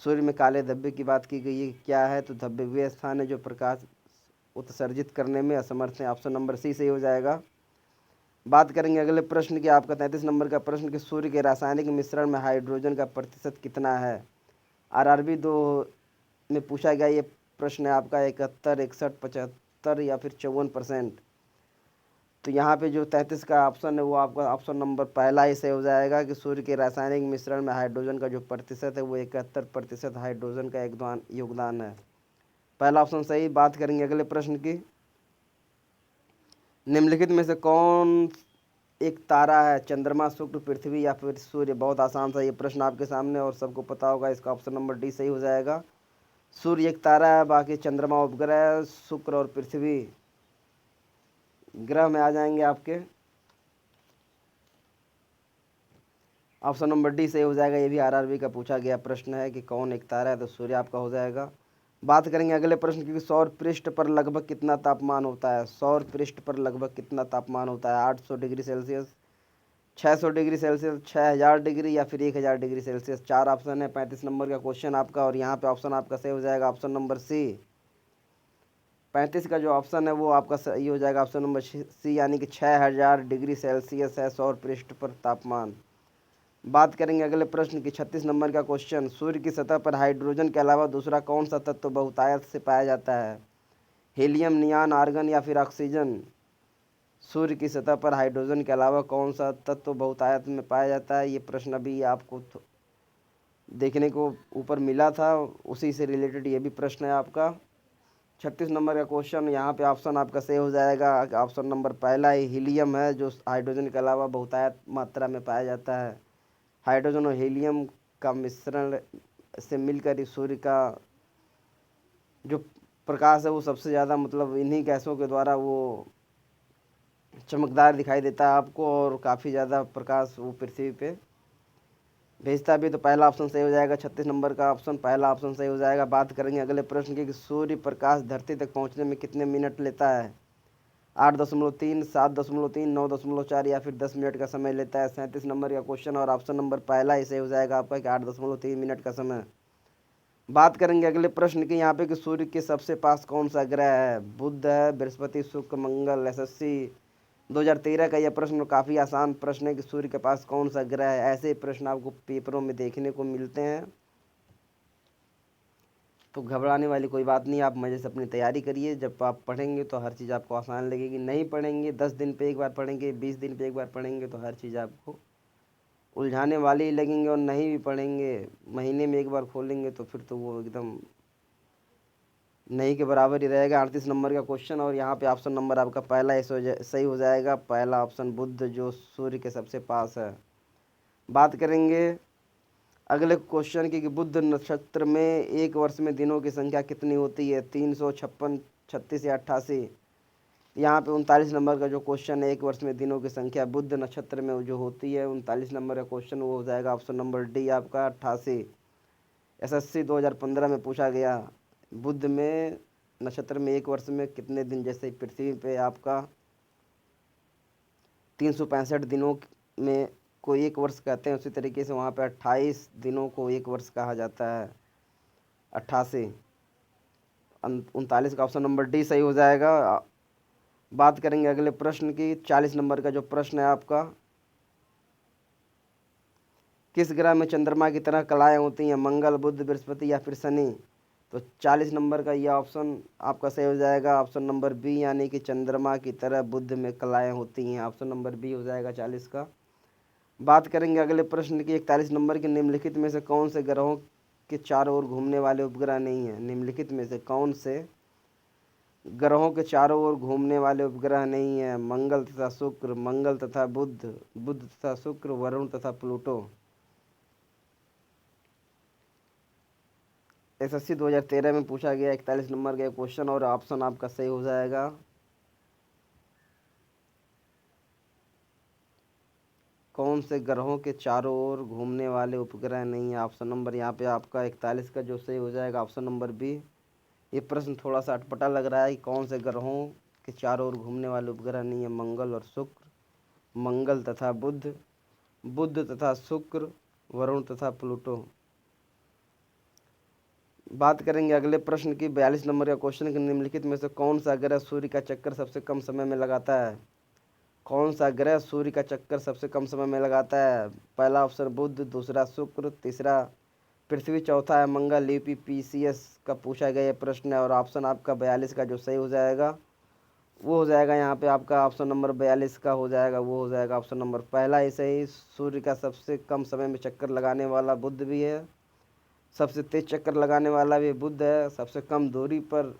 सूर्य में काले धब्बे की बात की गई है, क्या है? तो धब्बे वे स्थान है जो प्रकाश उत्सर्जित करने में असमर्थ हैं। ऑप्शन नंबर सी सही हो जाएगा। बात करेंगे अगले प्रश्न की, आपका 33 नंबर का प्रश्न कि सूर्य के रासायनिक मिश्रण में हाइड्रोजन का प्रतिशत कितना है? आरआरबी 2 में पूछा गया ये प्रश्न है आपका। 71, 61, 75 या फिर 54%। तो यहाँ पे जो 33 का ऑप्शन है वो आपका ऑप्शन नंबर पहला ही सही हो जाएगा कि सूर्य के रासायनिक मिश्रण में हाइड्रोजन का जो प्रतिशत है वो 71% हाइड्रोजन का योगदान है। पहला ऑप्शन सही। बात करेंगे अगले प्रश्न की। निम्नलिखित में से कौन एक तारा है? चंद्रमा, शुक्र, पृथ्वी या फिर सूर्य? बहुत आसान सा ये प्रश्न आपके सामने और सबको पता होगा। इसका ऑप्शन नंबर डी सही हो जाएगा। सूर्य एक तारा है, बाकी चंद्रमा उपग्रह, शुक्र और पृथ्वी ग्रह में आ जाएंगे आपके। ऑप्शन नंबर डी सही हो जाएगा। ये भी आरआरबी का पूछा गया प्रश्न है कि कौन एक तारा है, तो सूर्य आपका हो जाएगा। बात करेंगे अगले प्रश्न की। सौर पृष्ठ पर लगभग कितना तापमान होता है? सौर पृष्ठ पर लगभग कितना तापमान होता है? 800 degree Celsius, 600 degree Celsius, 6000 degree या फिर 1000 डिग्री सेल्सियस। 4 ऑप्शन है 35 नंबर का क्वेश्चन आपका, और यहाँ पे ऑप्शन आपका सही हो जाएगा ऑप्शन नंबर सी। 35 का जो ऑप्शन है वो आपका सही हो जाएगा ऑप्शन नंबर सी, यानी कि 6000 डिग्री सेल्सियस है सौर पृष्ठ पर तापमान। बात करेंगे अगले प्रश्न की। 36 नंबर का क्वेश्चन, सूर्य की सतह पर हाइड्रोजन के अलावा दूसरा कौन सा तत्व बहुतायत से पाया जाता है? हीलियम, नियान, आर्गन या फिर ऑक्सीजन? सूर्य की सतह पर हाइड्रोजन के अलावा कौन सा तत्व बहुतायत में पाया जाता है? ये प्रश्न अभी आपको देखने को ऊपर मिला था, उसी से रिलेटेड ये भी प्रश्न है आपका। 36 नंबर का क्वेश्चन, यहाँ पे ऑप्शन आपका सही हो जाएगा। ऑप्शन नंबर पहला ही हीलियम है, जो हाइड्रोजन के अलावा बहुतायत मात्रा में पाया जाता है। हाइड्रोजन और हीलियम का मिश्रण से मिलकर इस सूर्य का जो प्रकाश है वो सबसे ज़्यादा, मतलब इन्हीं गैसों के द्वारा वो चमकदार दिखाई देता है आपको, और काफ़ी ज़्यादा प्रकाश वो पृथ्वी पे भेजता भी। तो पहला ऑप्शन सही हो जाएगा। 36 नंबर का ऑप्शन पहला ऑप्शन सही हो जाएगा। बात करेंगे अगले प्रश्न की कि सूर्य प्रकाश धरती तक पहुंचने में कितने मिनट लेता है? 8.3, 7.3, 9.4 या फिर 10 मिनट का समय लेता है। 37 नंबर का क्वेश्चन, और ऑप्शन नंबर पहला ही सही हो जाएगा आपका कि 8.3 मिनट का समय। बात करेंगे अगले प्रश्न की यहाँ पे कि सूर्य के सबसे पास कौन सा ग्रह है? बुध है, बृहस्पति, शुक्र, मंगल? एसएससी 2013 का यह प्रश्न काफ़ी आसान प्रश्न है कि सूर्य के पास कौन सा ग्रह है। ऐसे प्रश्न आपको पेपरों में देखने को मिलते हैं, तो घबराने वाली कोई बात नहीं। आप मज़े से अपनी तैयारी करिए। जब आप पढ़ेंगे तो हर चीज़ आपको आसान लगेगी। नहीं पढ़ेंगे, 10 दिन पे एक बार पढ़ेंगे, 20 दिन पे एक बार पढ़ेंगे, तो हर चीज़ आपको उलझाने वाली ही लगेंगे। और नहीं भी पढ़ेंगे, महीने में एक बार खोलेंगे, तो फिर तो वो एकदम नहीं के बराबर ही रहेगा। 38 नंबर का क्वेश्चन, और यहाँ पे ऑप्शन नंबर आपका पहला ही सही हो जाएगा। पहला ऑप्शन बुध, जो सूर्य के सबसे पास है। बात करेंगे अगले क्वेश्चन की कि बुध नक्षत्र में एक वर्ष में दिनों की संख्या कितनी होती है? 356, 36 या 88? यहाँ पे 39 नंबर का जो क्वेश्चन है, एक वर्ष में दिनों की संख्या बुध नक्षत्र में जो होती है, 39 नंबर का क्वेश्चन वो हो जाएगा ऑप्शन नंबर डी आपका 88। एसएससी 2015 में पूछा गया, बुध में नक्षत्र में एक वर्ष में कितने दिन? जैसे पृथ्वी पे आपका 365 दिनों में को एक वर्ष कहते हैं, उसी तरीके से वहाँ पे 28 दिनों को एक वर्ष कहा जाता है। 88, 39 का ऑप्शन नंबर डी सही हो जाएगा। बात करेंगे अगले प्रश्न की। 40 नंबर का जो प्रश्न है आपका, किस ग्रह में चंद्रमा की तरह कलाएँ होती हैं? मंगल, बुध, बृहस्पति या फिर शनि? तो 40 नंबर का यह ऑप्शन आपका सही हो जाएगा ऑप्शन नंबर बी, यानी कि चंद्रमा की तरह बुध में कलाएँ होती हैं। ऑप्शन नंबर बी हो जाएगा 40 का। बात करेंगे अगले प्रश्न की। 41 नंबर के निम्नलिखित में से कौन से ग्रहों के चारों ओर घूमने वाले उपग्रह नहीं हैं? निम्नलिखित में से कौन से ग्रहों के चारों ओर घूमने वाले उपग्रह नहीं है? मंगल तथा शुक्र, मंगल तथा बुध, बुध तथा शुक्र, वरुण तथा प्लूटो। एसएससी 2013 में पूछा गया 41 नंबर का क्वेश्चन और ऑप्शन आपका सही हो जाएगा। कौन से ग्रहों के चारों ओर घूमने वाले उपग्रह नहीं है? ऑप्शन नंबर यहाँ पे आपका 41 का जो सही हो जाएगा ऑप्शन नंबर बी। ये प्रश्न थोड़ा सा अटपटा लग रहा है कि कौन से ग्रहों के चारों ओर घूमने वाले उपग्रह नहीं है? मंगल और शुक्र, मंगल तथा बुध, बुध तथा शुक्र, वरुण तथा प्लूटो। बात करेंगे अगले प्रश्न की 42 नंबर का क्वेश्चन के निम्नलिखित में से कौन सा ग्रह सूर्य का चक्कर सबसे कम समय में लगाता है? कौन सा ग्रह सूर्य का चक्कर सबसे कम समय में लगाता है? पहला ऑप्शन बुध, दूसरा शुक्र, तीसरा पृथ्वी, चौथा है मंगल। यूपीपीसीएस का पूछा गया ये प्रश्न है और ऑप्शन आपका 42 का जो सही हो जाएगा वो हो जाएगा यहाँ पे आपका ऑप्शन नंबर 42 का हो जाएगा, वो हो जाएगा ऑप्शन नंबर पहला। ऐसे ही सूर्य का सबसे कम समय में चक्कर लगाने वाला बुध भी है, सबसे तेज चक्कर लगाने वाला भी बुध है, सबसे कम दूरी पर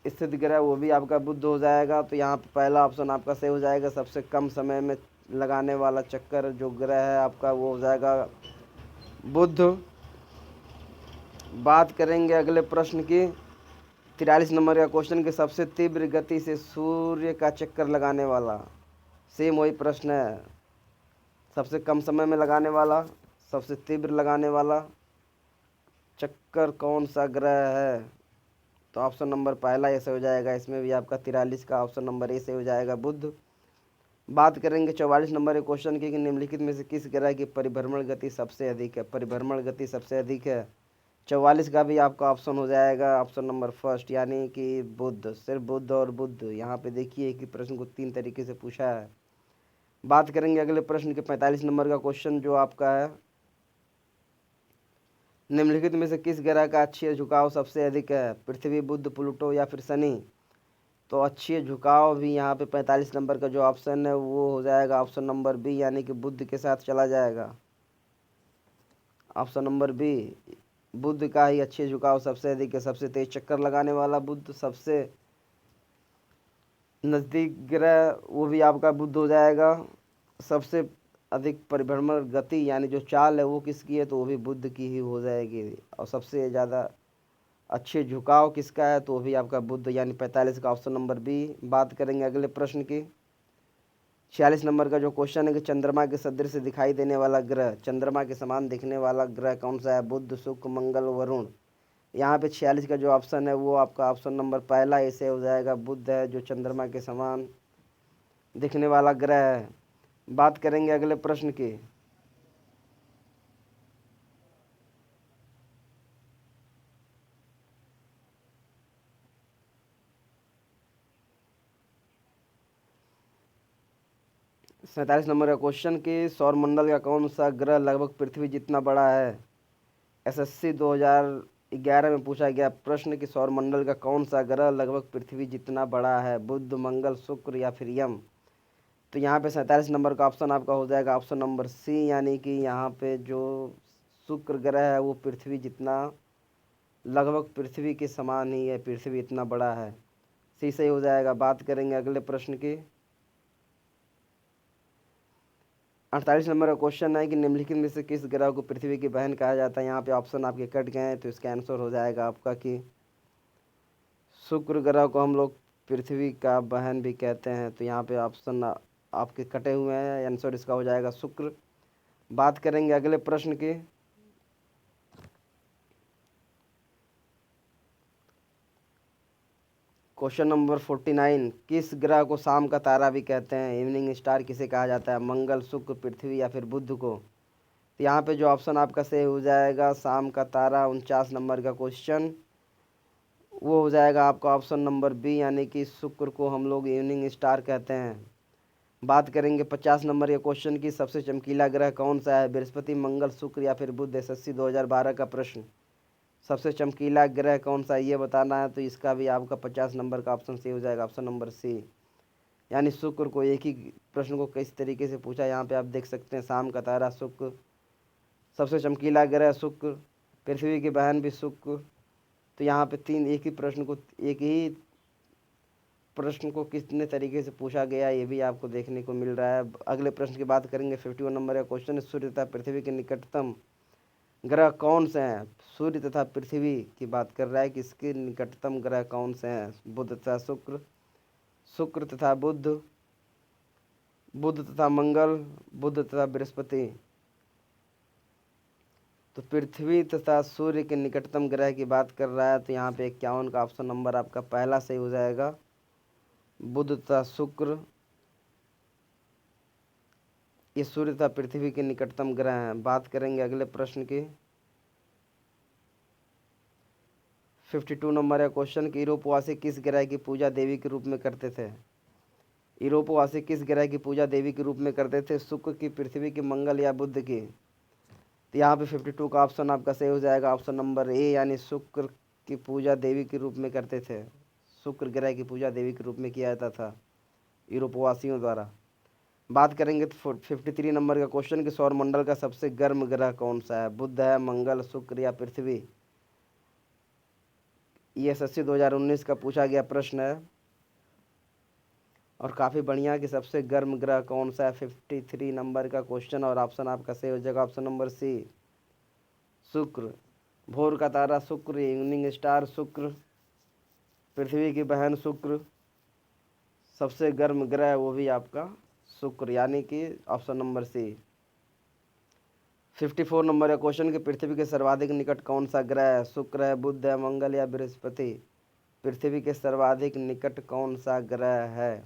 स्थित ग्रह वो भी आपका बुध हो जाएगा। तो यहाँ पे पहला ऑप्शन आपका सही हो जाएगा, सबसे कम समय में लगाने वाला चक्कर जो ग्रह है आपका वो हो जाएगा बुध। बात करेंगे अगले प्रश्न की 43 नंबर का क्वेश्चन के सबसे तीव्र गति से सूर्य का चक्कर लगाने वाला, सेम वही प्रश्न है, सबसे कम समय में लगाने वाला, सबसे तीव्र लगाने वाला चक्कर कौन सा ग्रह है? तो ऑप्शन नंबर पहला ऐसे हो जाएगा, इसमें भी आपका 43 का ऑप्शन नंबर ए से हो जाएगा बुध। बात करेंगे 44 नंबर के क्वेश्चन की कि निम्नलिखित में से किस ग्रह की परिभ्रमण गति सबसे अधिक है? परिभ्रमण गति सबसे अधिक है 44 का भी आपका ऑप्शन हो जाएगा ऑप्शन नंबर फर्स्ट, यानी कि बुध। सिर्फ बुध और बुध। यहाँ पे देखिए कि प्रश्न को 3 तरीके से पूछा है। बात करेंगे अगले प्रश्न के 45 नंबर का क्वेश्चन जो आपका है, निम्नलिखित में से किस ग्रह का अक्षीय झुकाव सबसे अधिक है? पृथ्वी, बुध, प्लूटो या फिर शनि? तो अक्षीय झुकाव भी यहाँ पे 45 नंबर का जो ऑप्शन है वो हो जाएगा ऑप्शन नंबर बी, यानी कि बुध के साथ चला जाएगा। ऑप्शन नंबर बी, बुध का ही अक्षीय झुकाव सबसे अधिक है, सबसे तेज चक्कर लगाने वाला बुध, सबसे नज़दीक ग्रह वो भी आपका बुध हो जाएगा, सबसे अधिक परिभ्रमण गति यानी जो चाल है वो किसकी है? तो वो भी बुध की ही हो जाएगी। और सबसे ज़्यादा अच्छे झुकाव किसका है? तो वो भी आपका बुध, यानी 45 का ऑप्शन नंबर बी। बात करेंगे अगले प्रश्न की 46 नंबर का जो क्वेश्चन है कि चंद्रमा के सदृश दिखाई देने वाला ग्रह, चंद्रमा के समान दिखने वाला ग्रह कौन सा है? बुध, शुक्र, मंगल, वरुण। यहाँ पे 46 का जो ऑप्शन है वो आपका ऑप्शन नंबर पहला ऐसे हो जाएगा, बुध है जो चंद्रमा के समान दिखने वाला ग्रह है। बात करेंगे अगले प्रश्न की 47 नंबर का क्वेश्चन कि सौरमंडल का कौन सा ग्रह लगभग पृथ्वी जितना बड़ा है? एसएससी 2011 में पूछा गया प्रश्न कि सौरमंडल का कौन सा ग्रह लगभग पृथ्वी जितना बड़ा है? बुध, मंगल, शुक्र या फिर यम? तो यहाँ पे 47 नंबर का ऑप्शन आपका हो जाएगा ऑप्शन नंबर सी, यानी कि यहाँ पे जो शुक्र ग्रह है वो पृथ्वी जितना, लगभग पृथ्वी के समान ही है, पृथ्वी इतना बड़ा है, सी सही हो जाएगा। बात करेंगे अगले प्रश्न की 48 नंबर का क्वेश्चन है कि निम्नलिखित में से किस ग्रह को पृथ्वी की बहन कहा जाता है? यहाँ पे ऑप्शन आपके कट गए हैं तो इसका आंसर हो जाएगा आपका कि शुक्र ग्रह को हम लोग पृथ्वी का बहन भी कहते हैं। तो यहाँ पे ऑप्शन आपके कटे हुए हैं, आंसर इसका हो जाएगा शुक्र। बात करेंगे अगले प्रश्न की क्वेश्चन नंबर 49, किस ग्रह को शाम का तारा भी कहते हैं? इवनिंग स्टार किसे कहा जाता है? मंगल, शुक्र, पृथ्वी या फिर बुध को? तो यहाँ पे जो ऑप्शन आपका सही हो जाएगा शाम का तारा 49 नंबर का क्वेश्चन वो हो जाएगा आपका ऑप्शन नंबर बी, यानी कि शुक्र को हम लोग इवनिंग स्टार कहते हैं। बात करेंगे 50 नंबर के क्वेश्चन की सबसे चमकीला ग्रह कौन सा है? बृहस्पति, मंगल, शुक्र या फिर बुध? एसएससी 2012 का प्रश्न, सबसे चमकीला ग्रह कौन सा है ये बताना है। तो इसका भी आपका 50 नंबर का ऑप्शन सही हो जाएगा ऑप्शन नंबर सी, यानी शुक्र को। एक ही प्रश्न को किस तरीके से पूछा यहाँ पे आप देख सकते हैं, शाम का तारा शुक्र, सबसे चमकीला ग्रह शुक्र, पृथ्वी की बहन भी शुक्र, तो यहाँ पे एक ही प्रश्न को कितने तरीके से पूछा गया ये भी आपको देखने को मिल रहा है। अगले प्रश्न की बात करेंगे। 51 नंबर का क्वेश्चन है, सूर्य तथा पृथ्वी के निकटतम ग्रह कौन से हैं? सूर्य तथा पृथ्वी की बात कर रहा है कि इसके निकटतम ग्रह कौन से हैं? बुध तथा शुक्र, शुक्र तथा बुध, बुध तथा मंगल, बुध तथा बृहस्पति। तो पृथ्वी तथा सूर्य के निकटतम ग्रह की बात कर रहा है, तो यहाँ पे 51 का ऑप्शन नंबर आपका पहला सही हो जाएगा, बुध तथा शुक्र। ये सूर्य तथा पृथ्वी के निकटतम ग्रह हैं। बात करेंगे अगले प्रश्न की। 52 नंबर है क्वेश्चन कि यूरोपवासी किस ग्रह की पूजा देवी के रूप में करते थे? यूरोपवासी किस ग्रह की पूजा देवी के रूप में करते थे? शुक्र की, पृथ्वी की, मंगल या बुध की? तो यहाँ पे 52 का ऑप्शन आपका सही हो जाएगा, ऑप्शन नंबर ए, यानी शुक्र की पूजा देवी के रूप में करते थे। शुक्र ग्रह की पूजा देवी के रूप में किया जाता था यूरोपवासियों द्वारा। बात करेंगे तो 53 नंबर का क्वेश्चन कि सौरमंडल का सबसे गर्म ग्रह कौन सा है? बुध है, मंगल, शुक्र या पृथ्वी? ये SSC 2019 का पूछा गया प्रश्न है और काफ़ी बढ़िया कि सबसे गर्म ग्रह कौन सा है। 53 नंबर का क्वेश्चन और ऑप्शन आपका सही हो जाएगा, ऑप्शन नंबर सी, शुक्र। भोर का तारा शुक्र, इवनिंग स्टार शुक्र, पृथ्वी की बहन शुक्र, सबसे गर्म ग्रह वो भी आपका शुक्र, यानी कि ऑप्शन नंबर सी। 54 नंबर का क्वेश्चन कि पृथ्वी के सर्वाधिक निकट कौन सा ग्रह है? शुक्र है, बुध है, मंगल या बृहस्पति? पृथ्वी के सर्वाधिक निकट कौन सा ग्रह है?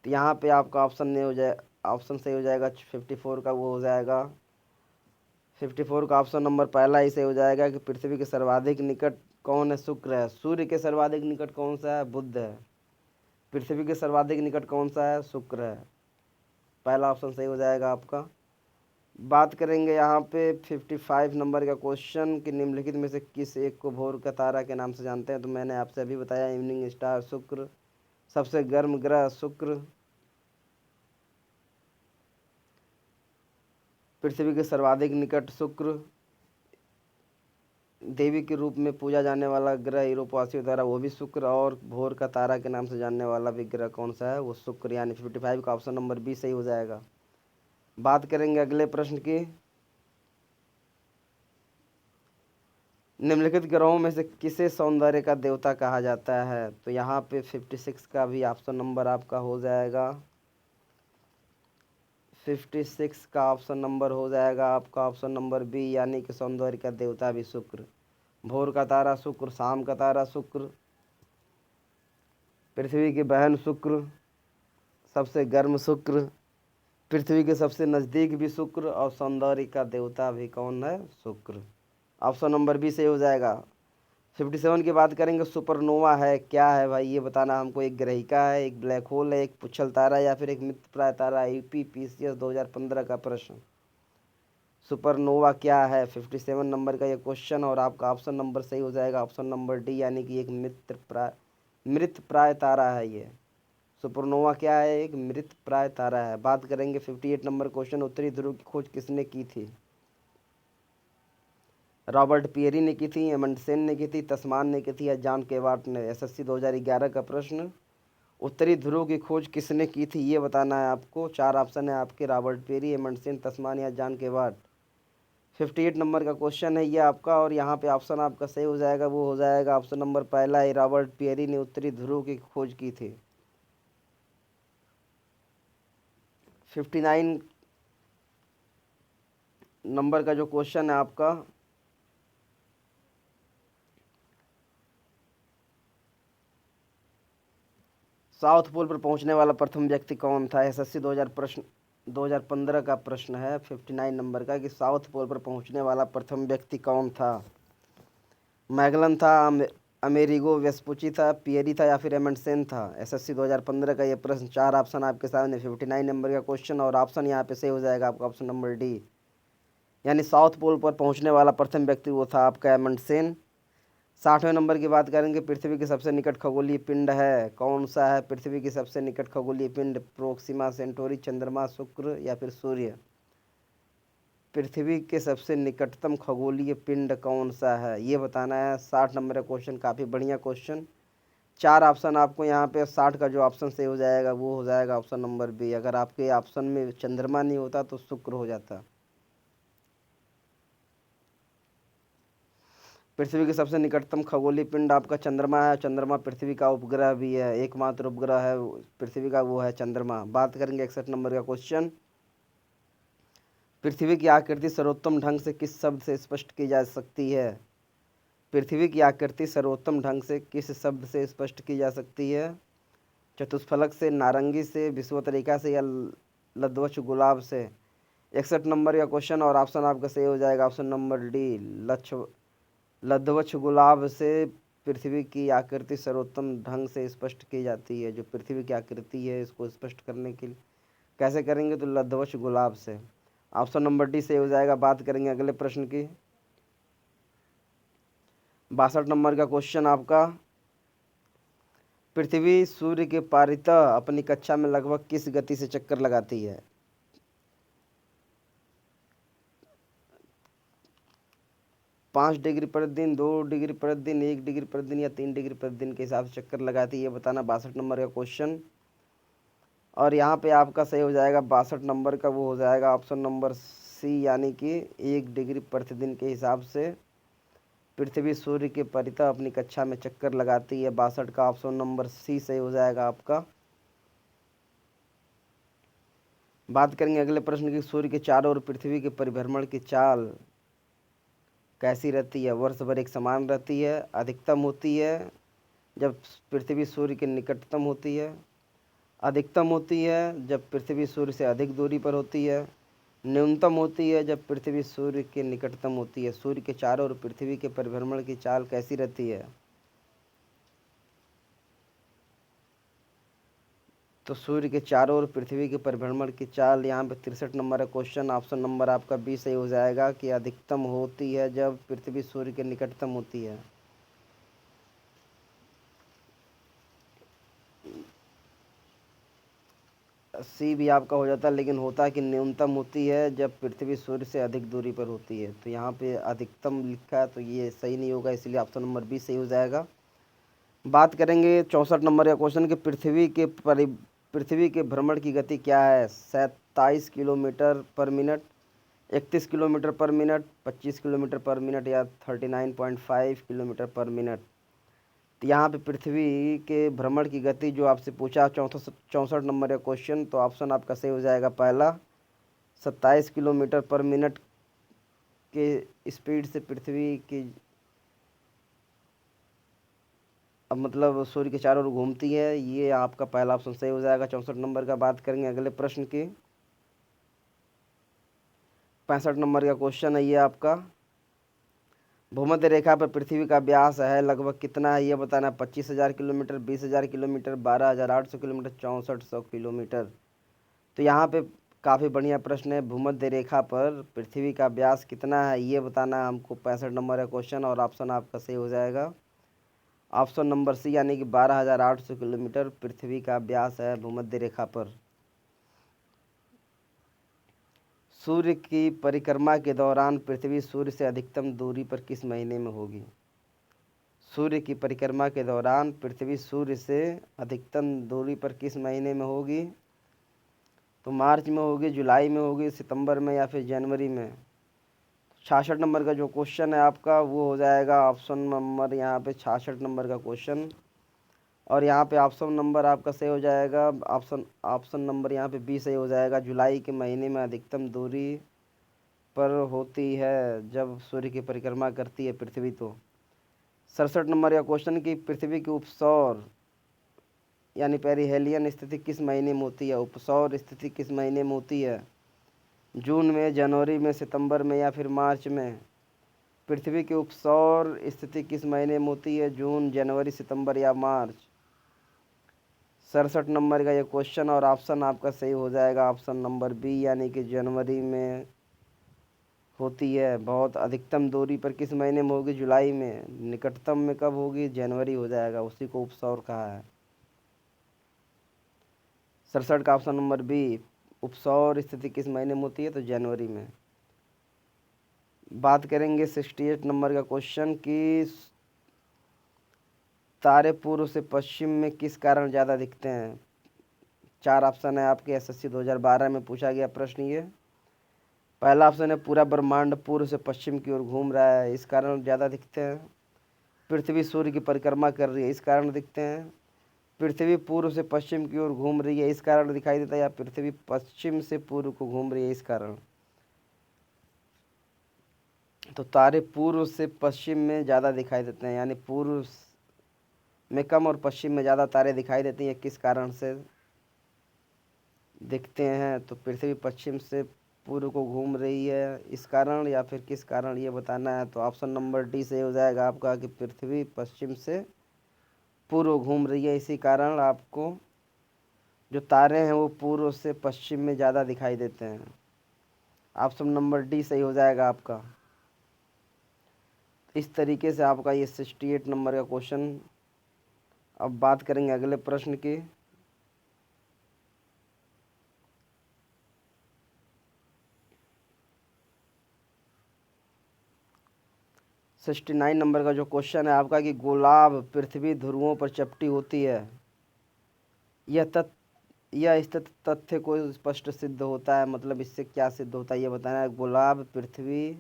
तो यहाँ पे आपका ऑप्शन सही हो जाएगा 54 का, वो हो जाएगा 54 का ऑप्शन नंबर पहला ही सही हो जाएगा कि पृथ्वी के सर्वाधिक निकट कौन है? शुक्र है। सूर्य के सर्वाधिक निकट कौन सा है? बुध है। पृथ्वी के सर्वाधिक निकट कौन सा है? शुक्र है। पहला ऑप्शन सही हो जाएगा आपका। बात करेंगे यहाँ पे 55 नंबर का क्वेश्चन कि निम्नलिखित में से किस एक को भोर का तारा के नाम से जानते हैं? तो मैंने आपसे अभी बताया, इवनिंग स्टार शुक्र, सबसे गर्म ग्रह शुक्र, पृथ्वी के सर्वाधिक निकट शुक्र, देवी के रूप में पूजा जाने वाला ग्रह यूरोपवासियों द्वारा वो भी शुक्र, और भोर का तारा के नाम से जानने वाला भी ग्रह कौन सा है? वो शुक्र, यानी 55 का ऑप्शन नंबर बी सही हो जाएगा। बात करेंगे अगले प्रश्न की। निम्नलिखित ग्रहों में से किसे सौंदर्य का देवता कहा जाता है? तो यहाँ पे 56 का भी ऑप्शन नंबर आपका हो जाएगा, 56 का ऑप्शन नंबर हो जाएगा आपका ऑप्शन नंबर बी, यानी कि सौंदर्य का देवता भी शुक्र। भोर का तारा शुक्र, शाम का तारा शुक्र, पृथ्वी की बहन शुक्र, सबसे गर्म शुक्र, पृथ्वी के सबसे नज़दीक भी शुक्र, और सौंदर्य का देवता भी कौन है? शुक्र। ऑप्शन नंबर बी सही हो जाएगा। 57 की बात करेंगे, सुपरनोवा है क्या है भाई? ये बताना हमको। एक ग्रहिका है, एक ब्लैक होल है, एक पुच्छल तारा या फिर एक मित्रप्राय तारा? UPPCS 2015 का प्रश्न। सुपरनोवा क्या है? 57 नंबर का ये क्वेश्चन और आपका ऑप्शन नंबर सही हो जाएगा, ऑप्शन नंबर डी, यानी कि एक मृतप्राय तारा है ये। सुपरनोवा क्या है? एक मृतप्राय तारा है। बात करेंगे 58 नंबर क्वेश्चन, उत्तरी ध्रुव की खोज किसने की थी? रॉबर्ट पियरी ने की थी, एमंडसेन ने की थी, तस्मान ने की थी या जॉन केवार्ट ने? SSC 2011 का प्रश्न। उत्तरी ध्रुव की खोज किसने की थी ये बताना है आपको। 4 ऑप्शन है आपके, रॉबर्ट पियरी, एमंडसेन, तस्मान या जॉन केवार्ट। 58 नंबर का क्वेश्चन है ये आपका, और यहाँ पे ऑप्शन आपका सही हो जाएगा, वो हो जाएगा ऑप्शन नंबर पहला है, रॉबर्ट पियरी ने उत्तरी ध्रुव की खोज की थी। 59 नंबर का जो क्वेश्चन है आपका, साउथ पोल पर पहुंचने वाला प्रथम व्यक्ति कौन था? SSC 2015 का प्रश्न है 59 नंबर का कि साउथ पोल पर पहुंचने वाला प्रथम व्यक्ति कौन था? मैगलन था, अमेरिगो वेस्पुची था, पियरी था या फिर एमंडसेन था? SSC 2015 का ये प्रश्न। 4 ऑप्शन आपके सामने, 59 नंबर का क्वेश्चन और ऑप्शन यहाँ पे सही हो जाएगा आपका ऑप्शन नंबर डी, यानी साउथ पोल पर पहुंचने वाला प्रथम व्यक्ति वो था आपका एमंडसेन। 60वें नंबर की बात करेंगे, पृथ्वी के सबसे निकट खगोलीय पिंड है कौन सा है? पृथ्वी की सबसे निकट खगोलीय पिंड, प्रोक्सिमा सेंटोरी, चंद्रमा, शुक्र या फिर सूर्य? पृथ्वी के सबसे निकटतम खगोलीय पिंड कौन सा है, ये बताना है। 60 नंबर का क्वेश्चन, काफ़ी बढ़िया क्वेश्चन। 4 ऑप्शन आपको यहाँ पे, 60 का जो ऑप्शन सही हो जाएगा वो हो जाएगा ऑप्शन नंबर बी। अगर आपके ऑप्शन में चंद्रमा नहीं होता तो शुक्र हो जाता। पृथ्वी के सबसे निकटतम खगोलीय पिंड आपका चंद्रमा है। चंद्रमा पृथ्वी का उपग्रह भी है, एकमात्र उपग्रह है पृथ्वी का, वो है चंद्रमा। बात करेंगे 61 नंबर का क्वेश्चन। पृथ्वी की आकृति सर्वोत्तम ढंग से किस शब्द से स्पष्ट की जा सकती है? पृथ्वी की आकृति सर्वोत्तम ढंग से किस शब्द से स्पष्ट की जा सकती है? चतुष्फलक से, नारंगी से, विषुवत रेखा से, या लद्धवक्ष गुलाब से? 61 नंबर का क्वेश्चन और ऑप्शन आपका सही हो जाएगा ऑप्शन नंबर डी, लद्धवक्ष गुलाब से पृथ्वी की आकृति सर्वोत्तम ढंग से स्पष्ट की जाती है। जो पृथ्वी की आकृति है इसको स्पष्ट करने के लिए कैसे करेंगे, तो लद्धवक्ष गुलाब से। ऑप्शन नंबर डी सही हो जाएगा। बात करेंगे अगले प्रश्न की। 62 नंबर का क्वेश्चन आपका, पृथ्वी सूर्य के परितः अपनी कक्षा में लगभग किस गति से चक्कर लगाती है? 5 डिग्री प्रतिदिन, 2 डिग्री प्रतिदिन, 1 डिग्री प्रतिदिन, या 3 डिग्री प्रतिदिन के हिसाब से चक्कर लगाती है, ये बताना। 62 नंबर का क्वेश्चन। और यहाँ पे आपका सही हो जाएगा 62 नंबर का, वो हो जाएगा ऑप्शन नंबर सी, यानी कि 1 डिग्री प्रतिदिन के हिसाब से पृथ्वी सूर्य के परितः अपनी कक्षा में चक्कर लगाती है। 62 का ऑप्शन नंबर सी सही हो जाएगा आपका। बात करेंगे अगले प्रश्न की। सूर्य के चारों ओर पृथ्वी के परिभ्रमण की चाल कैसी रहती है? वर्ष भर एक समान रहती है, अधिकतम होती है जब पृथ्वी सूर्य के निकटतम होती है, अधिकतम होती है जब पृथ्वी सूर्य से अधिक दूरी पर होती है, न्यूनतम होती है जब पृथ्वी सूर्य के निकटतम होती है। सूर्य के चारों ओर पृथ्वी के परिभ्रमण की चाल कैसी रहती है? तो सूर्य के चारों ओर पृथ्वी के परिभ्रमण की चाल, यहाँ पे 63 नंबर है क्वेश्चन, ऑप्शन नंबर आपका बी सही हो जाएगा कि अधिकतम होती है जब पृथ्वी सूर्य के निकटतम होती है। सी भी आपका हो जाता है, लेकिन होता कि न्यूनतम होती है जब पृथ्वी सूर्य से अधिक दूरी पर होती है। तो यहाँ पे अधिकतम लिखा है तो ये सही नहीं होगा, इसलिए ऑप्शन नंबर बी सही हो जाएगा। बात करेंगे 64 नंबर का क्वेश्चन कि पृथ्वी के भ्रमण की गति क्या है? 27 किलोमीटर पर मिनट, 31 किलोमीटर पर मिनट, 25 किलोमीटर पर मिनट, या 39.5 किलोमीटर पर मिनट? तो यहाँ पे पृथ्वी के भ्रमण की गति जो आपसे पूछा 64 नंबर का क्वेश्चन, तो ऑप्शन आपका सही हो जाएगा पहला, 27 किलोमीटर पर मिनट के स्पीड से पृथ्वी की, अब मतलब सूर्य के चारों ओर घूमती है। ये आपका पहला ऑप्शन सही हो जाएगा 64 नंबर का। बात करेंगे अगले प्रश्न की। 65 नंबर का क्वेश्चन है ये आपका, भूमध्य रेखा पर पृथ्वी का व्यास है लगभग कितना है, ये बताना। 25,000 किलोमीटर, 20,000 किलोमीटर, 12,800 किलोमीटर, 6400 किलोमीटर? तो यहाँ पे काफ़ी बढ़िया प्रश्न है। भूमध्य रेखा पर पृथ्वी का व्यास कितना है ये बताना है हमको। 65 नंबर का क्वेश्चन और ऑप्शन आपका सही हो जाएगा ऑप्शन नंबर सी, यानी कि 12,800 किलोमीटर पृथ्वी का व्यास है भूमध्य रेखा पर। सूर्य की परिक्रमा के दौरान पृथ्वी सूर्य से अधिकतम दूरी पर किस महीने में होगी? सूर्य की परिक्रमा के दौरान पृथ्वी सूर्य से अधिकतम दूरी पर किस महीने में होगी? तो मार्च में होगी, जुलाई में होगी, सितंबर में, या फिर जनवरी में? 66 नंबर का जो क्वेश्चन है आपका वो हो जाएगा ऑप्शन नंबर यहाँ पे 66 नंबर का क्वेश्चन, और यहाँ पे ऑप्शन नंबर आपका सही हो जाएगा ऑप्शन नंबर यहाँ पे बी सही हो जाएगा। जुलाई के महीने में अधिकतम दूरी पर होती है जब सूर्य की परिक्रमा करती है पृथ्वी। तो 67 नंबर का क्वेश्चन कि पृथ्वी की उपसौर यानी पेरिहेलियन स्थिति किस महीने में होती है? उपसौर स्थिति किस महीने में होती है? जून में, जनवरी में, सितंबर में, या फिर मार्च में? पृथ्वी की उपसौर स्थिति किस महीने में होती है? जून, जनवरी, सितंबर, या मार्च? 67 नंबर का ये क्वेश्चन और ऑप्शन आपका सही हो जाएगा ऑप्शन नंबर बी, यानी कि जनवरी में होती है। बहुत अधिकतम दूरी पर किस महीने में होगी? जुलाई में। निकटतम में कब होगी? जनवरी हो जाएगा, उसी को उपसौर कहा है। 67 का ऑप्शन नंबर बी, उपसौर स्थिति किस महीने में होती है? तो जनवरी में। बात करेंगे 68 नंबर का क्वेश्चन कि तारे पूर्व से पश्चिम में किस कारण ज़्यादा दिखते हैं। 4 ऑप्शन है आपके, एसएससी 2012 में पूछा गया प्रश्न ये। पहला ऑप्शन है पूरा ब्रह्मांड पूर्व से पश्चिम की ओर घूम रहा है, इस कारण ज़्यादा दिखते हैं। पृथ्वी सूर्य की परिक्रमा कर रही है, इस कारण दिखते हैं। पृथ्वी पूर्व से पश्चिम की ओर घूम रही है, इस कारण दिखाई देता है। या पृथ्वी पश्चिम से पूर्व को घूम रही है, इस कारण। तो तारे पूर्व से पश्चिम में ज़्यादा दिखाई देते हैं, यानी पूर्व में कम और पश्चिम में ज़्यादा तारे दिखाई देते हैं। किस कारण से दिखते हैं, तो पृथ्वी पश्चिम से पूर्व को घूम रही है, इस कारण, या फिर किस कारण ये बताना है। तो ऑप्शन नंबर डी से हो जाएगा आपका कि पृथ्वी पश्चिम से पूर्व घूम रही है, इसी कारण आपको जो तारे हैं वो पूर्व से पश्चिम में ज़्यादा दिखाई देते हैं। ऑप्शन नंबर डी सही हो जाएगा आपका। इस तरीके से आपका ये 68 नंबर का क्वेश्चन। अब बात करेंगे अगले प्रश्न की। सिक्सटी 69 नंबर का जो क्वेश्चन है आपका कि गुलाब पृथ्वी ध्रुवों पर चपटी होती है, यह इस तथ्य को स्पष्ट सिद्ध होता है। मतलब इससे क्या सिद्ध होता है ये बताना है। गुलाब पृथ्वी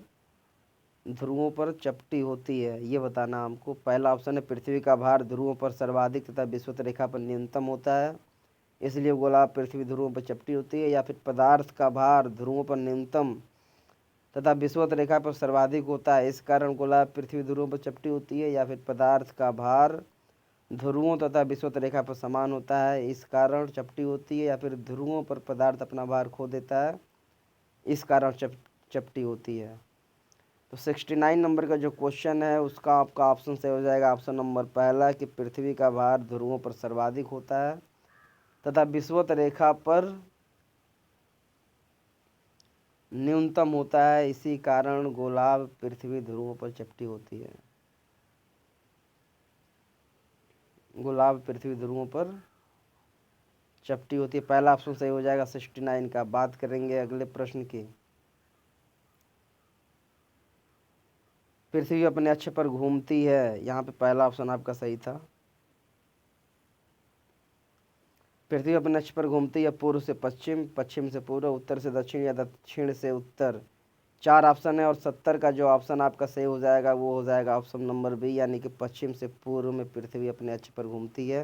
ध्रुवों पर चपटी होती है, ये बताना हमको। पहला ऑप्शन है पृथ्वी का भार ध्रुवों पर सर्वाधिक तथा विषुवत रेखा पर न्यूनतम होता है, इसलिए गुलाब पृथ्वी ध्रुवों पर चपटी होती है। या फिर पदार्थ का भार ध्रुवों पर न्यूनतम तथा विषुवत रेखा पर सर्वाधिक होता है, इस कारण गुलाब पृथ्वी ध्रुवों पर चपटी होती है। या फिर पदार्थ का भार ध्रुवों तथा विषुवत रेखा पर समान होता है, इस कारण चपटी होती है। या फिर ध्रुवों पर पदार्थ अपना भार खो देता है, इस कारण चपटी होती है। तो 69 नंबर का जो क्वेश्चन है उसका आपका ऑप्शन से हो जाएगा ऑप्शन नंबर पहला कि पृथ्वी का भार ध्रुवों पर सर्वाधिक होता है तथा विषुवत रेखा पर न्यूनतम होता है, इसी कारण गुलाब पृथ्वी ध्रुवों पर चपटी होती है। गुलाब पृथ्वी ध्रुवों पर चपटी होती है, पहला ऑप्शन सही हो जाएगा 69 का। बात करेंगे अगले प्रश्न की। पृथ्वी अपने अक्ष पर घूमती है, यहाँ पे पहला ऑप्शन आपका सही था। पृथ्वी अपने अक्ष पर घूमती है पूर्व से पश्चिम, पश्चिम से पूर्व, उत्तर से दक्षिण या दक्षिण से उत्तर। 4 ऑप्शन है और 70 का जो ऑप्शन आपका सही हो जाएगा वो हो जाएगा ऑप्शन नंबर बी, यानी कि पश्चिम से पूर्व में पृथ्वी अपने अक्ष पर घूमती है।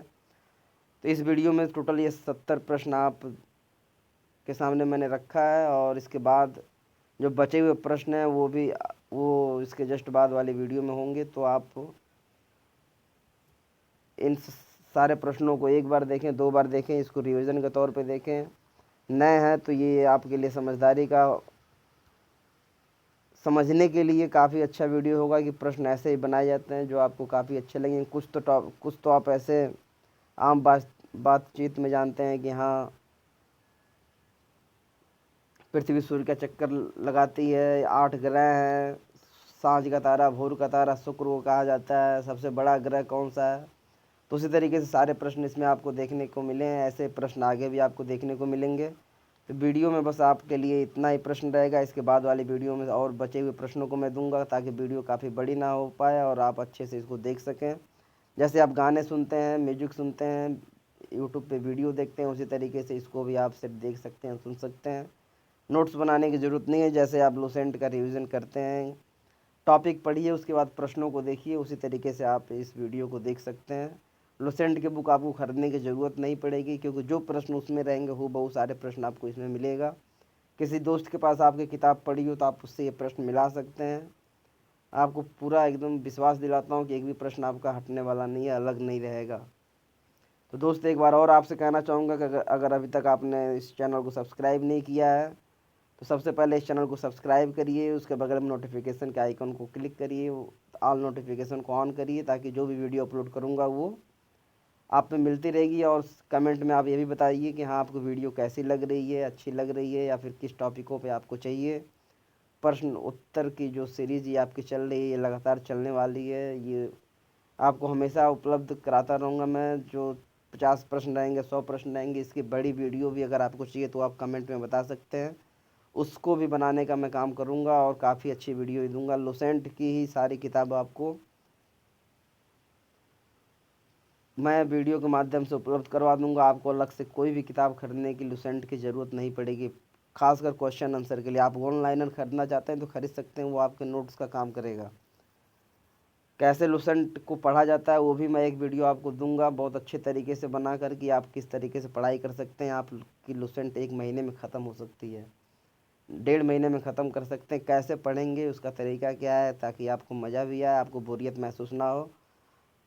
तो इस वीडियो में टोटल ये 70 प्रश्न आप के सामने मैंने रखा है, और इसके बाद जो बचे हुए प्रश्न हैं वो इसके जस्ट बाद वाली वीडियो में होंगे। तो आप इन सारे प्रश्नों को एक बार देखें, 2 बार देखें, इसको रिवीजन के तौर पे देखें। नए हैं तो ये आपके लिए समझने के लिए काफ़ी अच्छा वीडियो होगा कि प्रश्न ऐसे ही बनाए जाते हैं जो आपको काफ़ी अच्छे लगेंगे। कुछ तो आप ऐसे आम बातचीत में जानते हैं कि हाँ पृथ्वी सूर्य का चक्कर लगाती है, 8 ग्रह हैं, सांझ का तारा, भोर का तारा शुक्र को कहा जाता है, सबसे बड़ा ग्रह कौन सा है। तो उसी तरीके से सारे प्रश्न इसमें आपको देखने को मिले हैं, ऐसे प्रश्न आगे भी आपको देखने को मिलेंगे। तो वीडियो में बस आपके लिए इतना ही प्रश्न रहेगा, इसके बाद वाली वीडियो में और बचे हुए प्रश्नों को मैं दूंगा ताकि वीडियो काफ़ी बड़ी ना हो पाए और आप अच्छे से इसको देख सकें। जैसे आप गाने सुनते हैं, म्यूजिक सुनते हैं, यूट्यूब पे वीडियो देखते हैं, उसी तरीके से इसको भी आप सिर्फ देख सकते हैं, सुन सकते हैं। नोट्स बनाने की ज़रूरत नहीं है। जैसे आप लुसेंट का रिवीजन करते हैं, टॉपिक पढ़िए, उसके बाद प्रश्नों को देखिए, उसी तरीके से आप इस वीडियो को देख सकते हैं। लुसेंट की बुक आपको ख़रीदने की ज़रूरत नहीं पड़ेगी, क्योंकि जो प्रश्न उसमें रहेंगे वो बहुत सारे प्रश्न आपको इसमें मिलेगा। किसी दोस्त के पास आपकी किताब पढ़ी हो तो आप उससे ये प्रश्न मिला सकते हैं। आपको पूरा एकदम विश्वास दिलाता हूँ कि एक भी प्रश्न आपका हटने वाला नहीं है, अलग नहीं रहेगा। तो दोस्त एक बार और आपसे कहना चाहूँगा कि अगर अभी तक आपने इस चैनल को सब्सक्राइब नहीं किया है तो सबसे पहले इस चैनल को सब्सक्राइब करिए, उसके बगल में नोटिफिकेशन के आइकन को क्लिक करिए, ऑल नोटिफिकेशन को ऑन करिए, ताकि जो भी वीडियो अपलोड करूँगा वो आप पे मिलती रहेगी। और कमेंट में आप ये भी बताइए कि हाँ आपको वीडियो कैसी लग रही है, अच्छी लग रही है, या फिर किस टॉपिकों पे आपको चाहिए। प्रश्न उत्तर की जो सीरीज़ ये आपकी चल रही है, ये लगातार चलने वाली है, ये आपको हमेशा उपलब्ध कराता रहूँगा मैं। जो 50 प्रश्न रहेंगे, 100 प्रश्न रहेंगे, इसकी बड़ी वीडियो भी अगर आपको चाहिए तो आप कमेंट में बता सकते हैं, उसको भी बनाने का मैं काम करूँगा और काफ़ी अच्छी वीडियो दूंगा। लुसेंट की ही सारी किताब आपको मैं वीडियो के माध्यम से उपलब्ध करवा दूंगा। आपको अलग से कोई भी किताब खरीदने की लुसेंट की ज़रूरत नहीं पड़ेगी। खासकर क्वेश्चन आंसर के लिए आप ऑनलाइनर खरीदना चाहते हैं तो खरीद सकते हैं, वो आपके नोट्स का काम करेगा। कैसे लुसेंट को पढ़ा जाता है वो भी मैं एक वीडियो आपको दूंगा बहुत अच्छे तरीके से बना कर कि आप किस तरीके से पढ़ाई कर सकते हैं। आपकी लुसेंट 1 महीने में ख़त्म हो सकती है, 1.5 महीने में ख़त्म कर सकते हैं। कैसे पढ़ेंगे उसका तरीका क्या है ताकि आपको मज़ा भी आए, आपको बोरियत महसूस ना हो।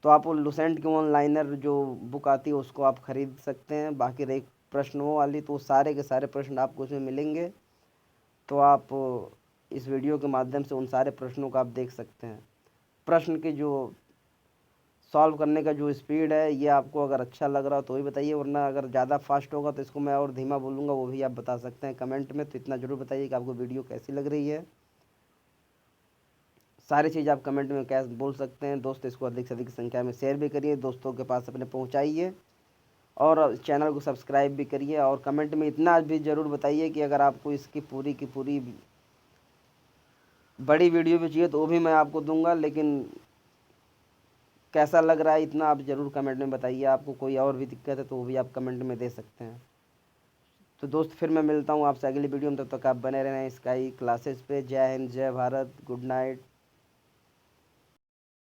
तो आप वो लुसेंट की ऑनलाइनर जो बुक आती है उसको आप ख़रीद सकते हैं। बाकी रही प्रश्नों वाली तो सारे के सारे प्रश्न आपको उसमें मिलेंगे, तो आप इस वीडियो के माध्यम से उन सारे प्रश्नों को आप देख सकते हैं। प्रश्न के जो सॉल्व करने का जो स्पीड है ये आपको अगर अच्छा लग रहा हो तो ही बताइए, वरना अगर ज़्यादा फास्ट होगा तो इसको मैं और धीमा बोलूँगा, वो भी आप बता सकते हैं कमेंट में। तो इतना ज़रूर बताइए कि आपको वीडियो कैसी लग रही है। सारी चीज़ आप कमेंट में क्या बोल सकते हैं। दोस्त इसको अधिक से अधिक संख्या में शेयर भी करिए, दोस्तों के पास अपने पहुंचाइए और चैनल को सब्सक्राइब भी करिए। और कमेंट में इतना भी ज़रूर बताइए कि अगर आपको इसकी पूरी की पूरी बड़ी वीडियो भी चाहिए तो वो भी मैं आपको दूंगा, लेकिन कैसा लग रहा है इतना आप ज़रूर कमेंट में बताइए। आपको कोई और भी दिक्कत है तो वो भी आप कमेंट में दे सकते हैं। तो दोस्त फिर मैं मिलता हूँ आपसे अगली वीडियो में, तब तक आप बने रहें स्काई क्लासेस पे। जय हिंद, जय भारत, गुड नाइट।